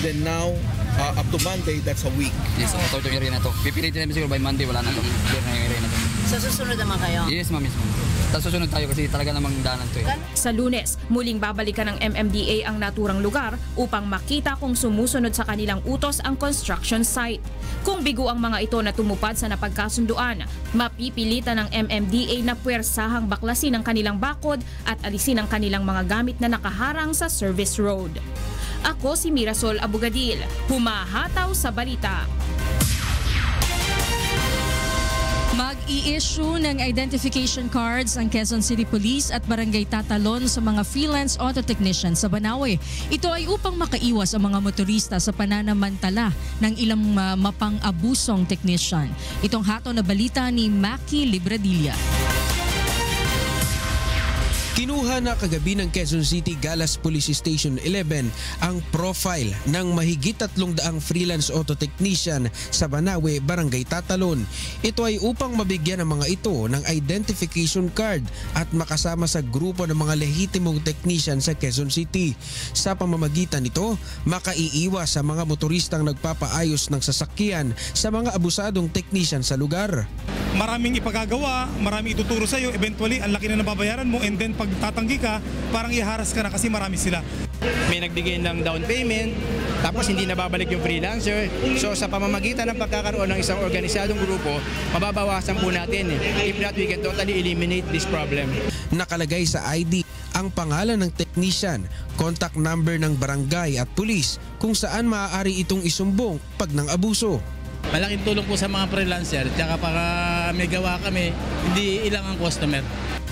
then now, up to Monday, that's a week. Yes sir, ito yung area na to. Pipilitin namin siguro by Monday, wala na to. Clear na yung area na to. Sa susunod naman kayo? Yes ma'am, yes ma'am. Tapos susunod tayo kasi talaga namang daanan to eh. Sa Lunes, muling babalikan ng MMDA ang naturang lugar upang makita kung sumusunod sa kanilang utos ang construction site. Kung bigo ang mga ito na tumupad sa napagkasunduan, mapipilitan ng MMDA na puwersahang baklasin ang kanilang bakod at alisin ang kanilang mga gamit na nakaharang sa service road. Ako si Mirasol Abogadil, humahataw sa balita. Mag-i-issue ng identification cards ang Quezon City Police at Barangay Tatalon sa mga freelance auto technicians sa Banawe. Ito ay upang makaiwas ang mga motorista sa pananamantala ng ilang mapang-abusong technician. Itong hataw na balita ni Maki Libradilla. Kinuha na kagabi ng Quezon City Galas Police Station 11 ang profile ng mahigit 300 freelance auto technician sa Banawe, Barangay Tatalon. Ito ay upang mabigyan ng mga ito ng identification card at makasama sa grupo ng mga lehitimong technician sa Quezon City. Sa pamamagitan nito, makaiiwas sa mga motoristang nagpapaayos ng sasakyan sa mga abusadong technician sa lugar. Maraming ipagagawa, maraming ituturo sa iyo, eventually ang laki na nababayaran mo, and then pag tatanggi ka, parang iharas ka na kasi marami sila. May nagbigay ng down payment, tapos hindi nababalik yung freelancer. So sa pamamagitan ng pagkakaroon ng isang organisadong grupo, mababawasan po natin. If not, we can totally eliminate this problem. Nakalagay sa ID ang pangalan ng technician, contact number ng barangay at pulis kung saan maaari itong isumbong pag ng abuso. Malaking tulong po sa mga freelancer, tsaka para may gawa kami, hindi ilang ang customer.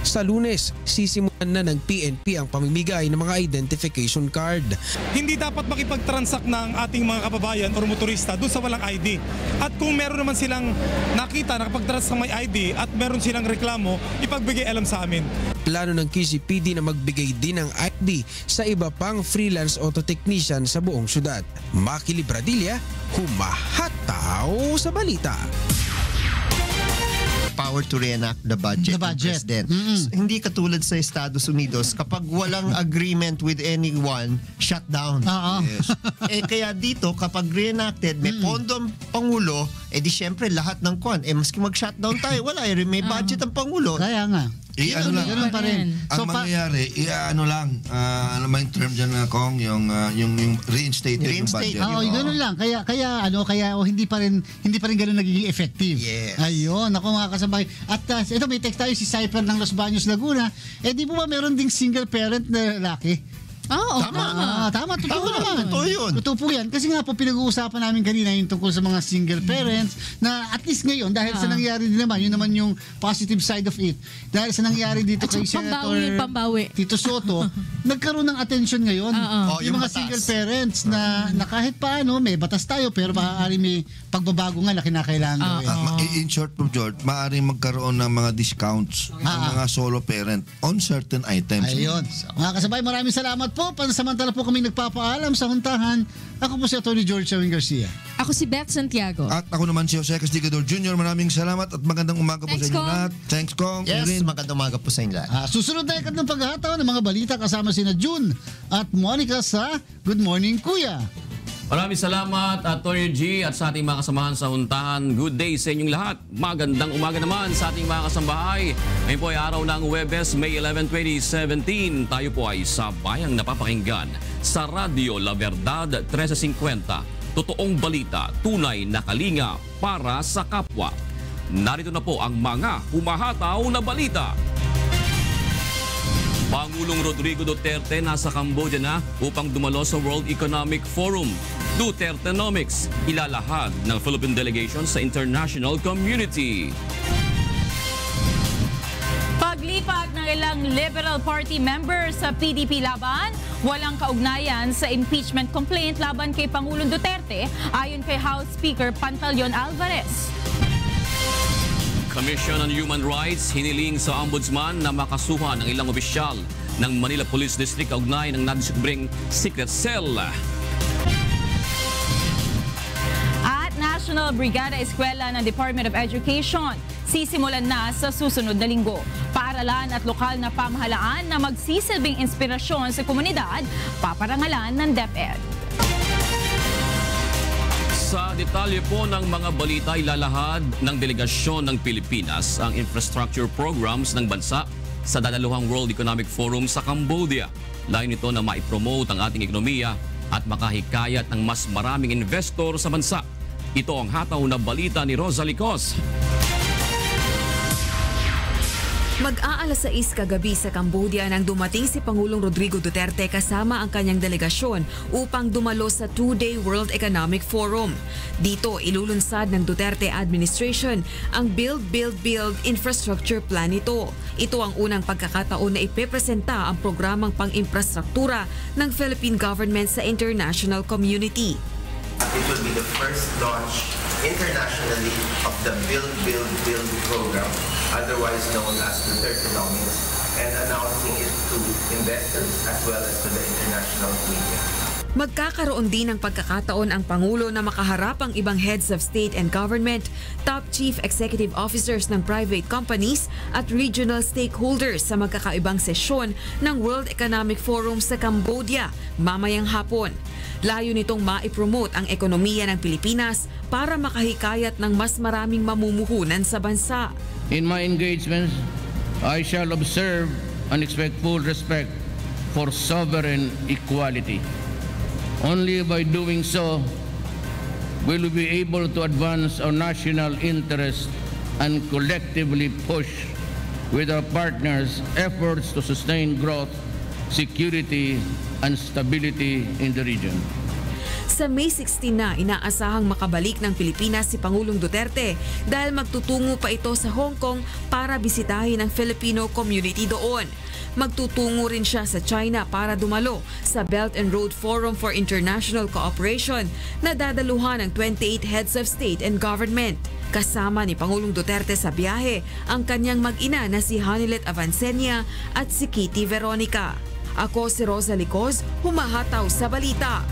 Sa Lunes, sisimulan na ng PNP ang pamimigay ng mga identification card. Hindi dapat makipag-transact ng ating mga kababayan o motorista doon sa walang ID. At kung meron naman silang nakita nakapag-transact ng may ID at meron silang reklamo, ipagbigay alam sa amin. Plano ng QCPD na magbigay din ng ID sa iba pang freelance auto technician sa buong syudad. Maki Libradilla, humahataw sa balita. Power to reenact the budget. President. Hindi katulad sa Estados Unidos, kapag walang agreement with anyone, shut down. Yes. Kaya dito, kapag reenacted, may pondo ang Pangulo, di syempre lahat ng kwan. Maski mag-shutdown tayo, wala. May budget ang Pangulo. Kaya nga. Ano lang, pa rin. Ang mangyayari, ano lang, ano ba yung term dyan na Kong, yung reinstated yung budget. Gano'n lang. Kaya hindi pa rin gano'n nagiging effective. Yes. Ayun, ako mga kasabay. At ito may text tayo si Cypher ng Los Baños, Laguna. Di po ba meron ding single parent na lalaki? Tama. Totoo naman. Totoo yun. Totoo po yan. Kasi nga po pinag-uusapan namin kanina yung tungkol sa mga single parents na at least ngayon, dahil sa nangyari din naman, yun naman yung positive side of it. Dahil sa nangyari dito kay Senator Tito Soto, nagkaroon ng attention ngayon yung mga single parents na kahit paano may batas tayo pero maaari may pagbabago nga na kinakailangan gawin. In short, George, maaaring magkaroon ng mga discounts ng mga solo parent on certain items. Ayun. Mga kasabay, maraming salamat po. Pansamantala po kami nagpapaalam sa huntahan. Ako po si Atty. George Chawin Garcia. Ako si Beth Santiago. At ako naman si Jose Castigador Jr. Maraming salamat at magandang umaga po sa inyo lahat. Thanks, Kong. Yes, magandang umaga po sa inyo lahat. Susunod na ikat ng paghahataw ng mga balita kasama sina June at Monica sa Good Morning Kuya. Maraming salamat, Atty. G, at sa ating mga kasamahan sa huntahan. Good day sa inyong lahat. Magandang umaga naman sa ating mga kasambahay. Ngayon po ay araw ng Huwebes, May 11, 2017. Tayo po ay sabayang napapakinggan sa Radio La Verdad 1350. Totoong balita, tunay na kalinga para sa kapwa. Narito na po ang mga humahataw na balita. Pangulong Rodrigo Duterte nasa Cambodia na upang dumalo sa World Economic Forum. Dutertenomics, ilalahad ng Philippine delegation sa international community. Paglipat ng ilang Liberal Party members sa PDP laban, walang kaugnayan sa impeachment complaint laban kay Pangulong Duterte ayon kay House Speaker Pantaleon Alvarez. Commission on Human Rights hiniling sa Ombudsman na makasuhan ng ilang opisyal ng Manila Police District kaugnay ng nadiskubreng secret cell. At National Brigada Eskwela ng Department of Education sisimulan na sa susunod na linggo. Paaralan at lokal na pamahalaan na magsisilbing inspirasyon sa komunidad, paparangalan ng DepEd. Sa detalye po ng mga balita, ilalahad ng delegasyon ng Pilipinas ang infrastructure programs ng bansa sa dadaluhang World Economic Forum sa Cambodia. Layo nito na maipromote ang ating ekonomiya at makahikayat ng mas maraming investor sa bansa. Ito ang hataw na balita ni Rosa Licos. Mag-aalas 6 kagabi sa Cambodia nang dumating si Pangulong Rodrigo Duterte kasama ang kanyang delegasyon upang dumalo sa 2-day World Economic Forum. Dito ilulunsad ng Duterte administration ang Build, Build, Build Infrastructure Plan nito. Ito ang unang pagkakataon na ipepresenta ang programang pang-infrastruktura ng Philippine government sa international community. It will be the first launch internationally of the Build, Build, Build program, otherwise known as Dutertenomics, and announcing it to investors as well as to the international media. Magkakaroon din ng pagkakataon ang Pangulo na makaharap ang ibang heads of state and government, top chief executive officers ng private companies at regional stakeholders sa magkakaibang sesyon ng World Economic Forum sa Cambodia mamayang hapon. Layo nitong maipromote ang ekonomiya ng Pilipinas para makahikayat ng mas maraming mamumuhunan sa bansa. In my engagements, I shall observe and expect full respect for sovereign equality. Only by doing so will we be able to advance our national interest and collectively push with our partners efforts to sustain growth security, and stability in the region. Sa May 16 na, inaasahang makabalik ng Pilipinas si Pangulong Duterte dahil magtutungo pa ito sa Hong Kong para bisitahin ang Filipino community doon. Magtutungo rin siya sa China para dumalo sa Belt and Road Forum for International Cooperation na dadaluhan ng 28 heads of state and government. Kasama ni Pangulong Duterte sa biyahe ang kanyang mag-ina na si Hanilet Avancenia at si Kitty Veronica. Ako si Rosa Licoz, humahataw sa balita.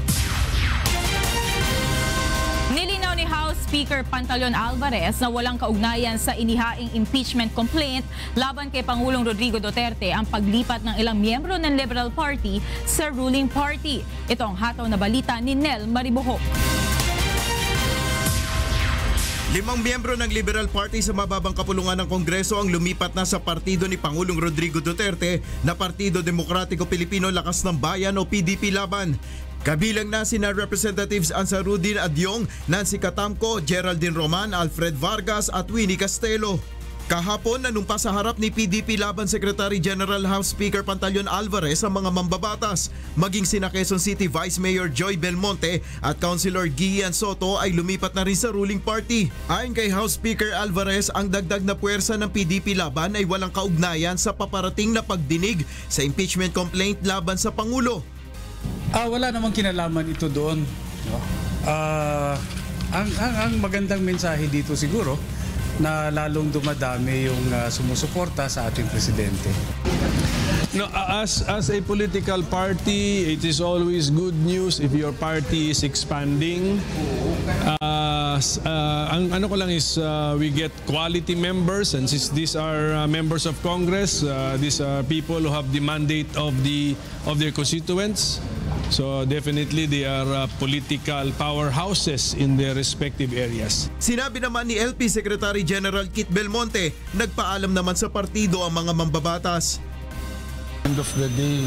Nilinaw ni House Speaker Pantaleon Alvarez na walang kaugnayan sa inihaing impeachment complaint laban kay Pangulong Rodrigo Duterte ang paglipat ng ilang miyembro ng Liberal Party sa ruling party. Ito ang hataw na balita ni Nel Maribuhok. 5 miyembro ng Liberal Party sa mababang kapulungan ng Kongreso ang lumipat na sa partido ni Pangulong Rodrigo Duterte na Partido Demokratiko Pilipino Lakas ng Bayan o PDP Laban. Kabilang na sina Representatives Ansarudin Adyong, Nancy Catamco, Geraldine Roman, Alfred Vargas at Winnie Castelo. Kahapon, nanumpa sa harap ni PDP Laban Secretary General House Speaker Pantaleon Alvarez ang mga mambabatas. Maging sina Quezon City Vice Mayor Joy Belmonte at Councilor Gian Soto ay lumipat na rin sa ruling party. Ayon kay House Speaker Alvarez, ang dagdag na puwersa ng PDP Laban ay walang kaugnayan sa paparating na pagdinig sa impeachment complaint laban sa Pangulo. Wala namang kinalaman ito doon. Ang magandang mensahe dito siguro na lalong dumadami yung sumusuporta sa ating presidente. No, as a political party, it is always good news if your party is expanding. Ang ano ko lang is we get quality members, and since these are members of Congress, these are people who have the mandate of their constituents. So definitely they are political powerhouses in their respective areas. Sinabi naman ni LP Secretary General Kit Belmonte, nagpaalam naman sa partido ang mga mambabatas. End of the day,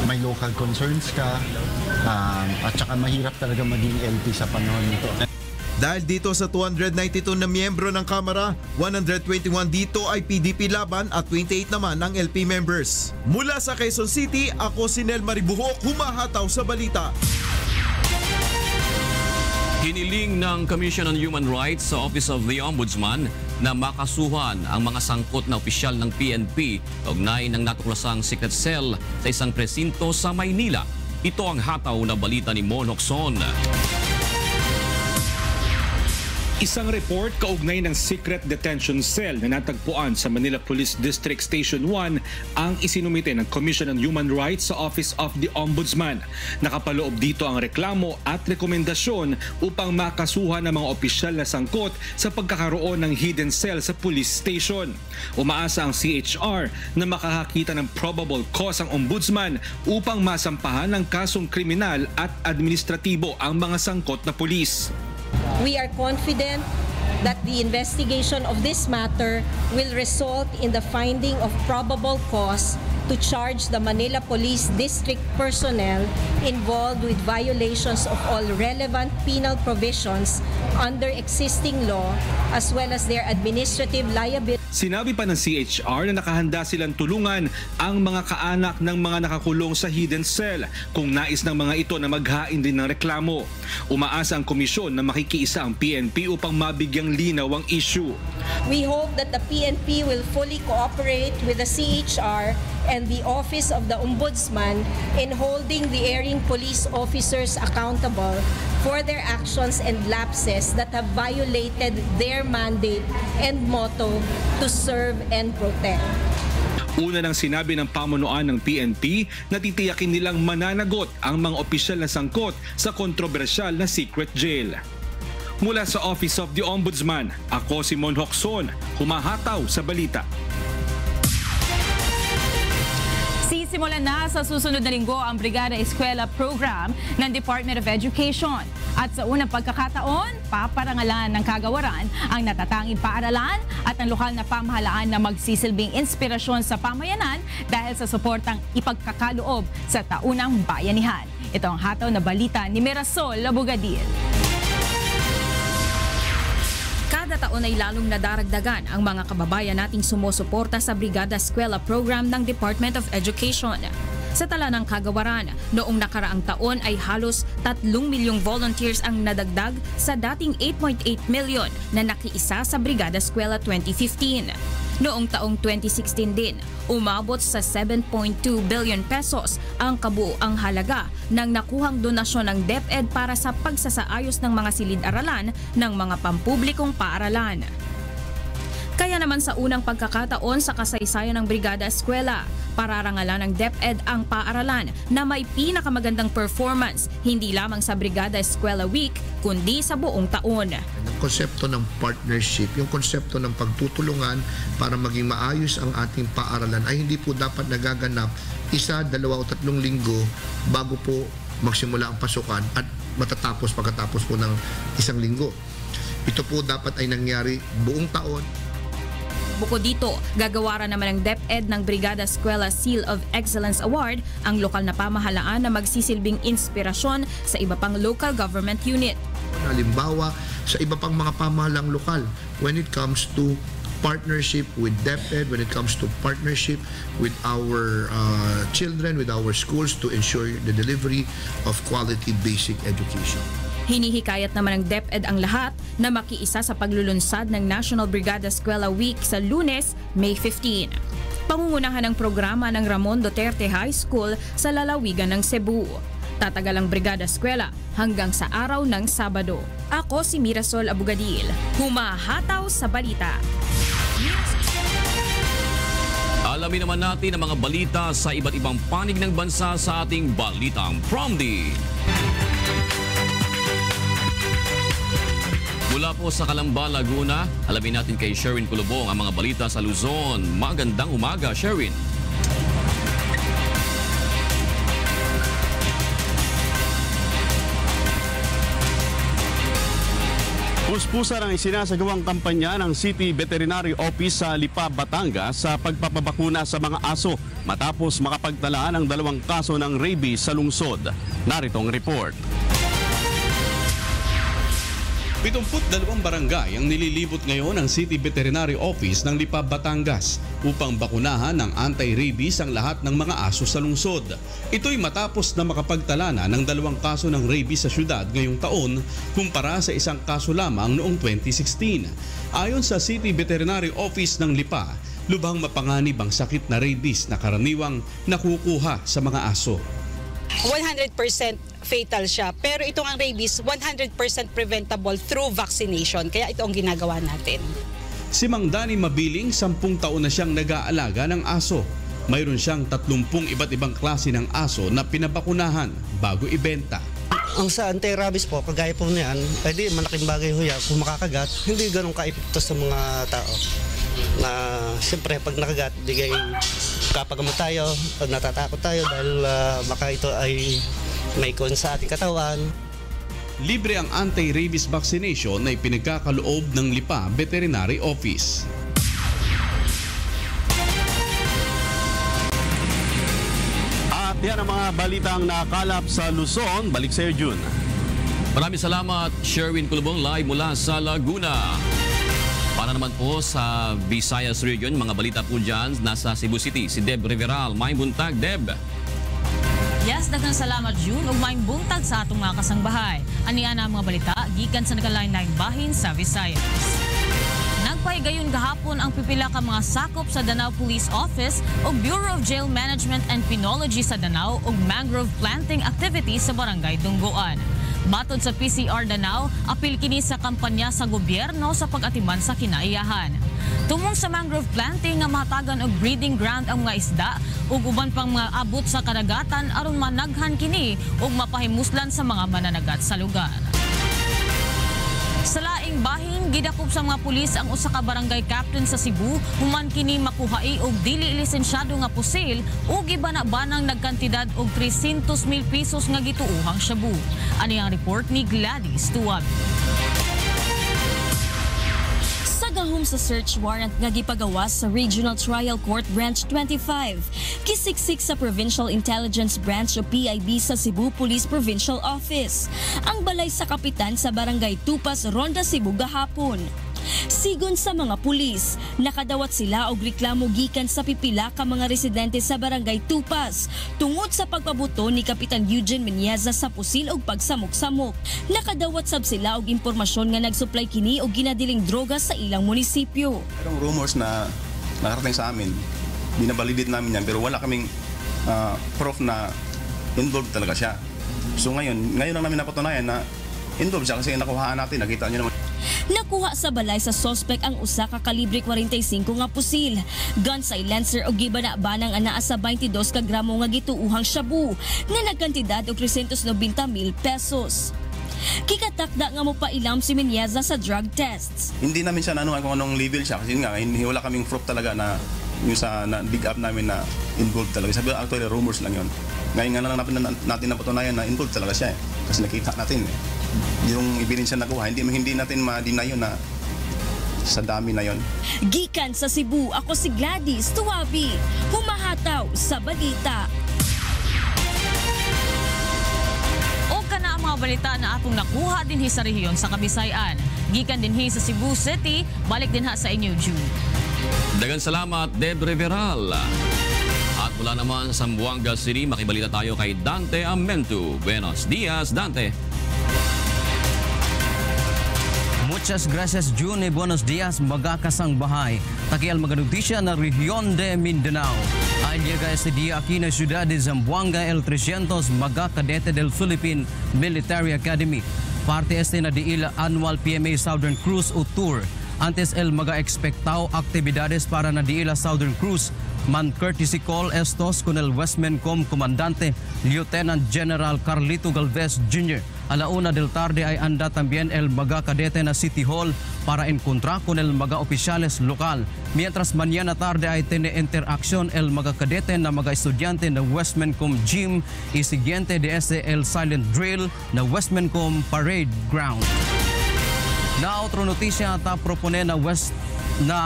may local concerns ka at saka mahirap talaga maging LP sa panahon nito. Dahil dito sa 292 na miyembro ng Kamara, 121 dito ay PDP Laban at 28 naman ang LP members. Mula sa Quezon City, ako si Nel Maribuhok, humahataw sa balita. Hiniling ng Commission on Human Rights sa Office of the Ombudsman na makasuhan ang mga sangkot na opisyal ng PNP kaugnay ng natuklasang secret cell sa isang presinto sa Maynila. Ito ang hataw na balita ni Mon Hocson. Isang report kaugnay ng secret detention cell na natagpuan sa Manila Police District Station 1 ang isinumite ng Commission on Human Rights sa Office of the Ombudsman. Nakapaloob dito ang reklamo at rekomendasyon upang makasuhan ng mga opisyal na sangkot sa pagkakaroon ng hidden cell sa police station. Umaasa ang CHR na makakakita ng probable cause ang Ombudsman upang masampahan ng kasong kriminal at administratibo ang mga sangkot na pulis. We are confident that the investigation of this matter will result in the finding of probable cause to charge the Manila Police District personnel involved with violations of all relevant penal provisions under existing law as well as their administrative liability. Sinabi pa ng CHR na nakahanda silang tulungan ang mga kaanak ng mga nakakulong sa hidden cell kung nais ng mga ito na maghain din ng reklamo. Umaasa ang komisyon na makikiisa ang PNP upang mabigyang linaw ang issue. We hope that the PNP will fully cooperate with the CHR and the Office of the Ombudsman in holding the erring police officers accountable for their actions and lapses that have violated their mandate and motto to serve and protect. Una nang sinabi ng pamunuan ng PNP na titiyakin nilang mananagot ang mga opisyal na sangkot sa kontrobersyal na secret jail. Mula sa Office of the Ombudsman, ako si Mon Hocson, humahataw sa balita. Sisimulan na sa susunod na linggo ang Brigada Eskwela program ng Department of Education. At sa unang pagkakataon, paparangalan ng kagawaran ang natatanging paaralan at ang lokal na pamahalaan na magsisilbing inspirasyon sa pamayanan dahil sa suportang ipagkakaloob sa taunang bayanihan. Ito ang hataw na balita ni Mirasol Labugadil. Kada Kada taon ay lalong nadaragdagan ang mga kababayan nating sumusuporta sa Brigada Eskwela program ng Department of Education. Sa tala ng kagawaran, noong nakaraang taon ay halos 3 milyong volunteers ang nadagdag sa dating 8.8 million na nakiisa sa Brigada Eskwela 2015. Noong taong 2016 din, umabot sa 7.2 billion pesos ang kabuuang halaga ng nakuhang donasyon ng DepEd para sa pagsasaayos ng mga silid-aralan ng mga pampublikong paaralan. Kaya naman sa unang pagkakataon sa kasaysayan ng Brigada Eskwela, pararangalan ng DepEd ang paaralan na may pinakamagandang performance hindi lamang sa Brigada Eskwela Week kundi sa buong taon. Ang konsepto ng partnership, yung konsepto ng pagtutulungan para maging maayos ang ating paaralan ay hindi po dapat nagaganap 1, 2 o 3 linggo bago po magsimula ang pasukan at matatapos pagkatapos po ng 1 linggo. Ito po dapat ay nangyari buong taon. Bukod dito, gagawaran naman ng DepEd ng Brigada Eskwela Seal of Excellence Award ang lokal na pamahalaan na magsisilbing inspirasyon sa iba pang local government unit. Halimbawa, sa iba pang mga pamahalang lokal when it comes to partnership with DepEd, when it comes to partnership with our children, with our schools to ensure the delivery of quality basic education. Hinihikayat naman ng DepEd ang lahat na makiisa sa paglulunsad ng National Brigada Eskwela Week sa Lunes, May 15. Pangungunahan ng programa ng Ramon Duterte High School sa lalawigan ng Cebu. Tatagal ang Brigada Eskwela hanggang sa araw ng Sabado. Ako si Mirasol Abugadil, humahataw sa balita. Alamin naman natin ang mga balita sa iba't ibang panig ng bansa sa ating Balitang Promdi. Mula po sa Calamba, Laguna, alamin natin kay Sherwin Kulubong ang mga balita sa Luzon. Magandang umaga, Sherwin. Puspusan ang isinasagawang kampanya ng City Veterinary Office sa Lipa, Batangas sa pagpapabakuna sa mga aso matapos makapagtalaan ng 2 kaso ng rabies sa lungsod. Narito ang report. 72 barangay ang nililibot ngayon ng City Veterinary Office ng Lipa, Batangas upang bakunahan ng anti-rabies ang lahat ng mga aso sa lungsod. Ito'y matapos na makapagtala na ng 2 kaso ng rabies sa syudad ngayong taon kumpara sa 1 kaso lamang noong 2016. Ayon sa City Veterinary Office ng Lipa, lubhang mapanganib ang sakit na rabies na karaniwang nakukuha sa mga aso. 100% fatal siya. Pero itong ang rabies, 100% preventable through vaccination. Kaya ito ang ginagawa natin. Si Mang Dani Mabiling, 10 taon na siyang nag-aalaga ng aso. Mayroon siyang 30 iba't ibang klase ng aso na pinabakunahan bago ibenta. Ang sa anti-rabies po, kagaya po niyan, di malaking bagay ho yan. Kung makakagat, hindi ganun ka-epekto sa mga tao. Na siyempre pag nakagat, bigay kapagamot tayo, natatakot tayo dahil baka ito ay may kon sa ating katawan. Libre ang anti-rabies vaccination na ipinagkakaloob ng Lipa Veterinary Office. At yan ang mga balitang nakalap sa Luzon. Balik sa iyo, June. Maraming salamat, Sherwin Kulubong, live mula sa Laguna. Para naman po sa Visayas Region, mga balita po dyan, nasa Cebu City, si Deb Riveral. May buntag, Deb. Yes, daghang salamat, June. Ug may buntag sa atong mga kasangbahay. Aniana ang mga balita, gikan sa nagalain-laing bahin sa Visayas. Nagpahigayon gahapon ang pipila ka mga sakop sa Danao Police Office o Bureau of Jail Management and Penology sa Danao ug mangrove planting activities sa Barangay Dunggoan. Matod sa PCR Danao, apil kini sa kampanya sa gobyerno sa pag-atiman sa kinaiyahan. Tumong sa mangrove planting nga mahatagan og breeding ground ang mga isda ug uban pang mga abot sa kadagatan aron managhan kini ug mapahimuslan sa mga mananagat sa lugar. Sa laing bahin, gidakop sa mga pulis ang usa ka barangay captain sa Cebu human kini makuhai og dili lisensyado nga pusil ug gibana-banang nagkantidad og 300,000 pesos nga gituuhang shabu. Ani ang report ni Gladys Tuwabi. Gahom sa search warrant nga gipagawas sa Regional Trial Court Branch 25. Kisiksik sa Provincial Intelligence Branch o PIB sa Cebu Police Provincial Office. Ang balay sa kapitan sa Barangay Tupas, Ronda, Cebu gahapon. Sigon sa mga pulis, nakadawat sila og reklamo gikan sa pipila ka mga residente sa Barangay Tupas tungod sa pagpabuto ni Kapitan Eugene Meñeza sa pusil og pagsamok-samok. Nakadawat sab sila og impormasyon nga nagsupply kini og ginadiling droga sa ilang munisipyo. Merong rumors na nakarating sa amin, binabalidate namin yan pero wala kaming proof na involved talaga siya. So ngayon lang namin napatunayan na involved siya kasi nakuhaan natin, nakita niyo naman. Nakuha sa balay sa suspect ang usa ka kalibre 45 nga pusil, gun silencer o gibana-banang anaa sa 22 ka gramo nga gituuhang shabu nga nagkantidad og 390,000 pesos. Kikatakda nga mo pailam si Meñeza sa drug tests. Hindi namin siya nanuhan kung anong level siya kasi nga wala kaming proof talaga na yung sa big up namin na involved talaga. Sabi actually rumors lang yun. Ngayon nga lang natin napatunayan na involved talaga siya kasi nakita natin yung ebidensya nakuha, hindi natin ma-deny yun na sa dami na yon. Gikan sa Cebu, ako si Gladys Tuwabi, humahataw sa balita. O kana ang mga balita na atong nakuha dinhi sa rehiyon sa Kabisayan. Gikan dinhi sa Cebu City, balik din sa inyo, June. Daghang salamat, Deb Riveral. At mula naman sa Zamboanga City, makibalita tayo kay Dante Amento. Buenos dias, Dante. Muchas gracias, June. Buenos dias, magakasang bahay. Takial maganutisya na Rehiyon de Mindanao. Al llega este día aquí en la ciudad de Zamboanga el 300 Magacadete del Philippine Military Academy. Parte este na diil annual PMA Southern Cruise o Tour. Antes el maga-expectao actividades para na diil Southern Cruise. Man courtesy call estos con el Westmencom Comandante Lieutenant General Carlito Galvez Jr. A la 1 del tarde ay anda también el Magacadete na City Hall para encontrar con el Maga-oficiales local. Mientras mañana tarde ay tiene interacción el Magacadete na Maga-estudyante na Westmencom Gym y siguiente de ese el Silent Drill na Westmencom Parade Ground. Na otra noticia ta propone na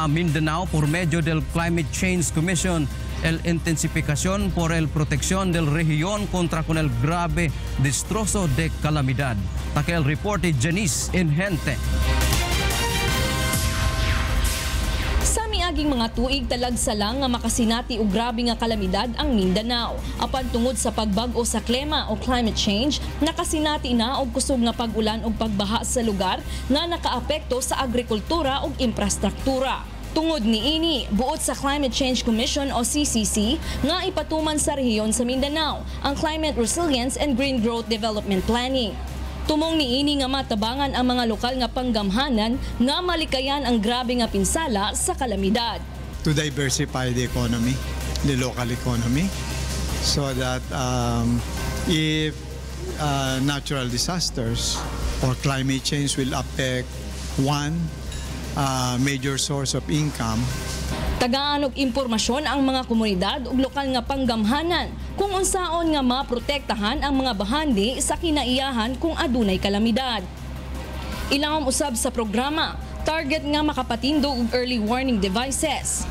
Mindanao por medio del Climate Change Commission el intensificación por el protección del región contra con el grave destrozo de calamidad. Take el reporte Janice Inhente. Sa miaging mga tuig talagsa lang nga makasinati og grabe nga kalamidad ang Mindanao. Apan tungod sa pagbag-o sa klima o climate change, nakasinati na og kusog nga pag-ulan og pagbaha sa lugar nga nakaapekto sa agrikultura ug infrastruktura. Tungod niini, buot sa Climate Change Commission o CCC nga ipatuman sa rehiyon sa Mindanao ang Climate Resilience and Green Growth Development Planning. Tumong niini nga matabangan ang mga lokal nga panggamhanan nga malikayan ang grabe nga pinsala sa kalamidad. To diversify the economy, the local economy, so that if natural disasters or climate change will affect one major source of income. Tagaan og impormasyon ang mga komunidad ug lokal nga panggamhanan kung unsaon nga maprotektahan ang mga bahandi sa kinaiyahan kung adunay kalamidad. Ilawom usab sa programa, target nga makapatindog og early warning devices.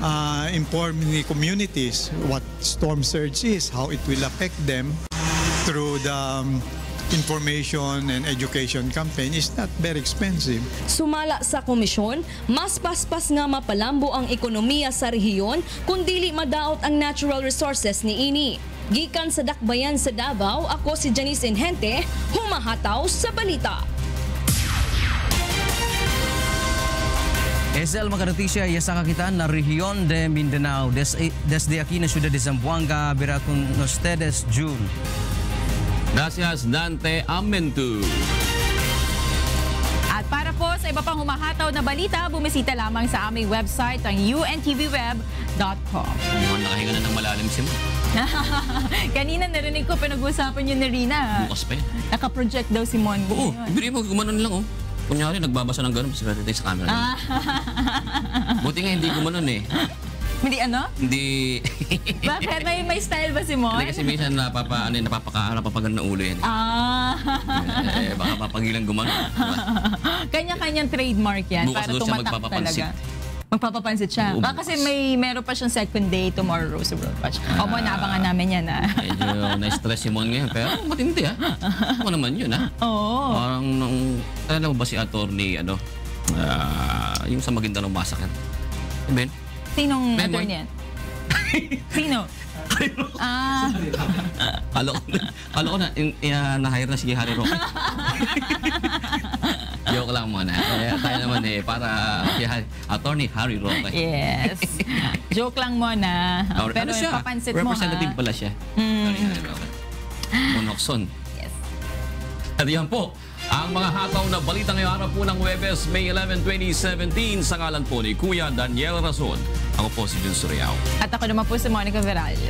Inform the communities what storm surge is, how it will affect them through the information and education campaign is not very expensive. Sumala sa komisyon, mas paspas nga mapalambo ang ekonomiya sa rehiyon kung dili madaot ang natural resources niini. Gikan sa Dakbayan sa Davao, ako si Janice Inhente, humahataw sa balita. Es el maganoticia y esa kakitan na rehiyon de Mindanao. Desde aquí na ciudad de Zamboanga, verá con ustedes, June. Gracias, Dante Amento. At para po sa iba pang humahataw na balita, bumisita lamang sa aming website ang untvweb.com. Nakahinga na ng malalim si mo. Kanina narinig ko pinag-usapan yun ni Rina. Bukas pa yan. Naka-project daw si Mon. Oo, ibigay mo, gumanon lang oh. Kunyari, nagbabasa ng gano'n, kasi sa camera. Buti nga hindi gumanon eh. Hindi ano? Hindi. Bakit? May style ba si Mon? Hindi kasi minsan napapagano ng ulo yan. Baka papagilang gumano. Kanya-kanyang trademark yan. Bukas para doon siya tumatak magpapapansit. talaga. Magpapapansit siya. Kasi meron pa siyang second day tomorrow sa Broadwatch. O mo, naabangan namin yan ah. Medyo na-stress si Mon ngayon. Pero matindi ah. Ako naman yun ah. Oo. Parang alam mo ba si attorney Yung sa Maguindanao Massacre. Ben? Sinong Ben, attorney yan? Sino? Kala ko na, na-hire na si Harry Roque. Joke lang muna. Tayo naman para si Attorney Harry Roque. Yes. Joke lang muna. Pero papansit mo, representative pala siya. Monokson. Yes. At yan po, ang mga hataw na balita ngayong araw po ng Huwebes, May 11, 2017 sa ngalan po ni Kuya Daniel Rason. Ako po si Jun Suriao. At ako naman po si Monica Verallo.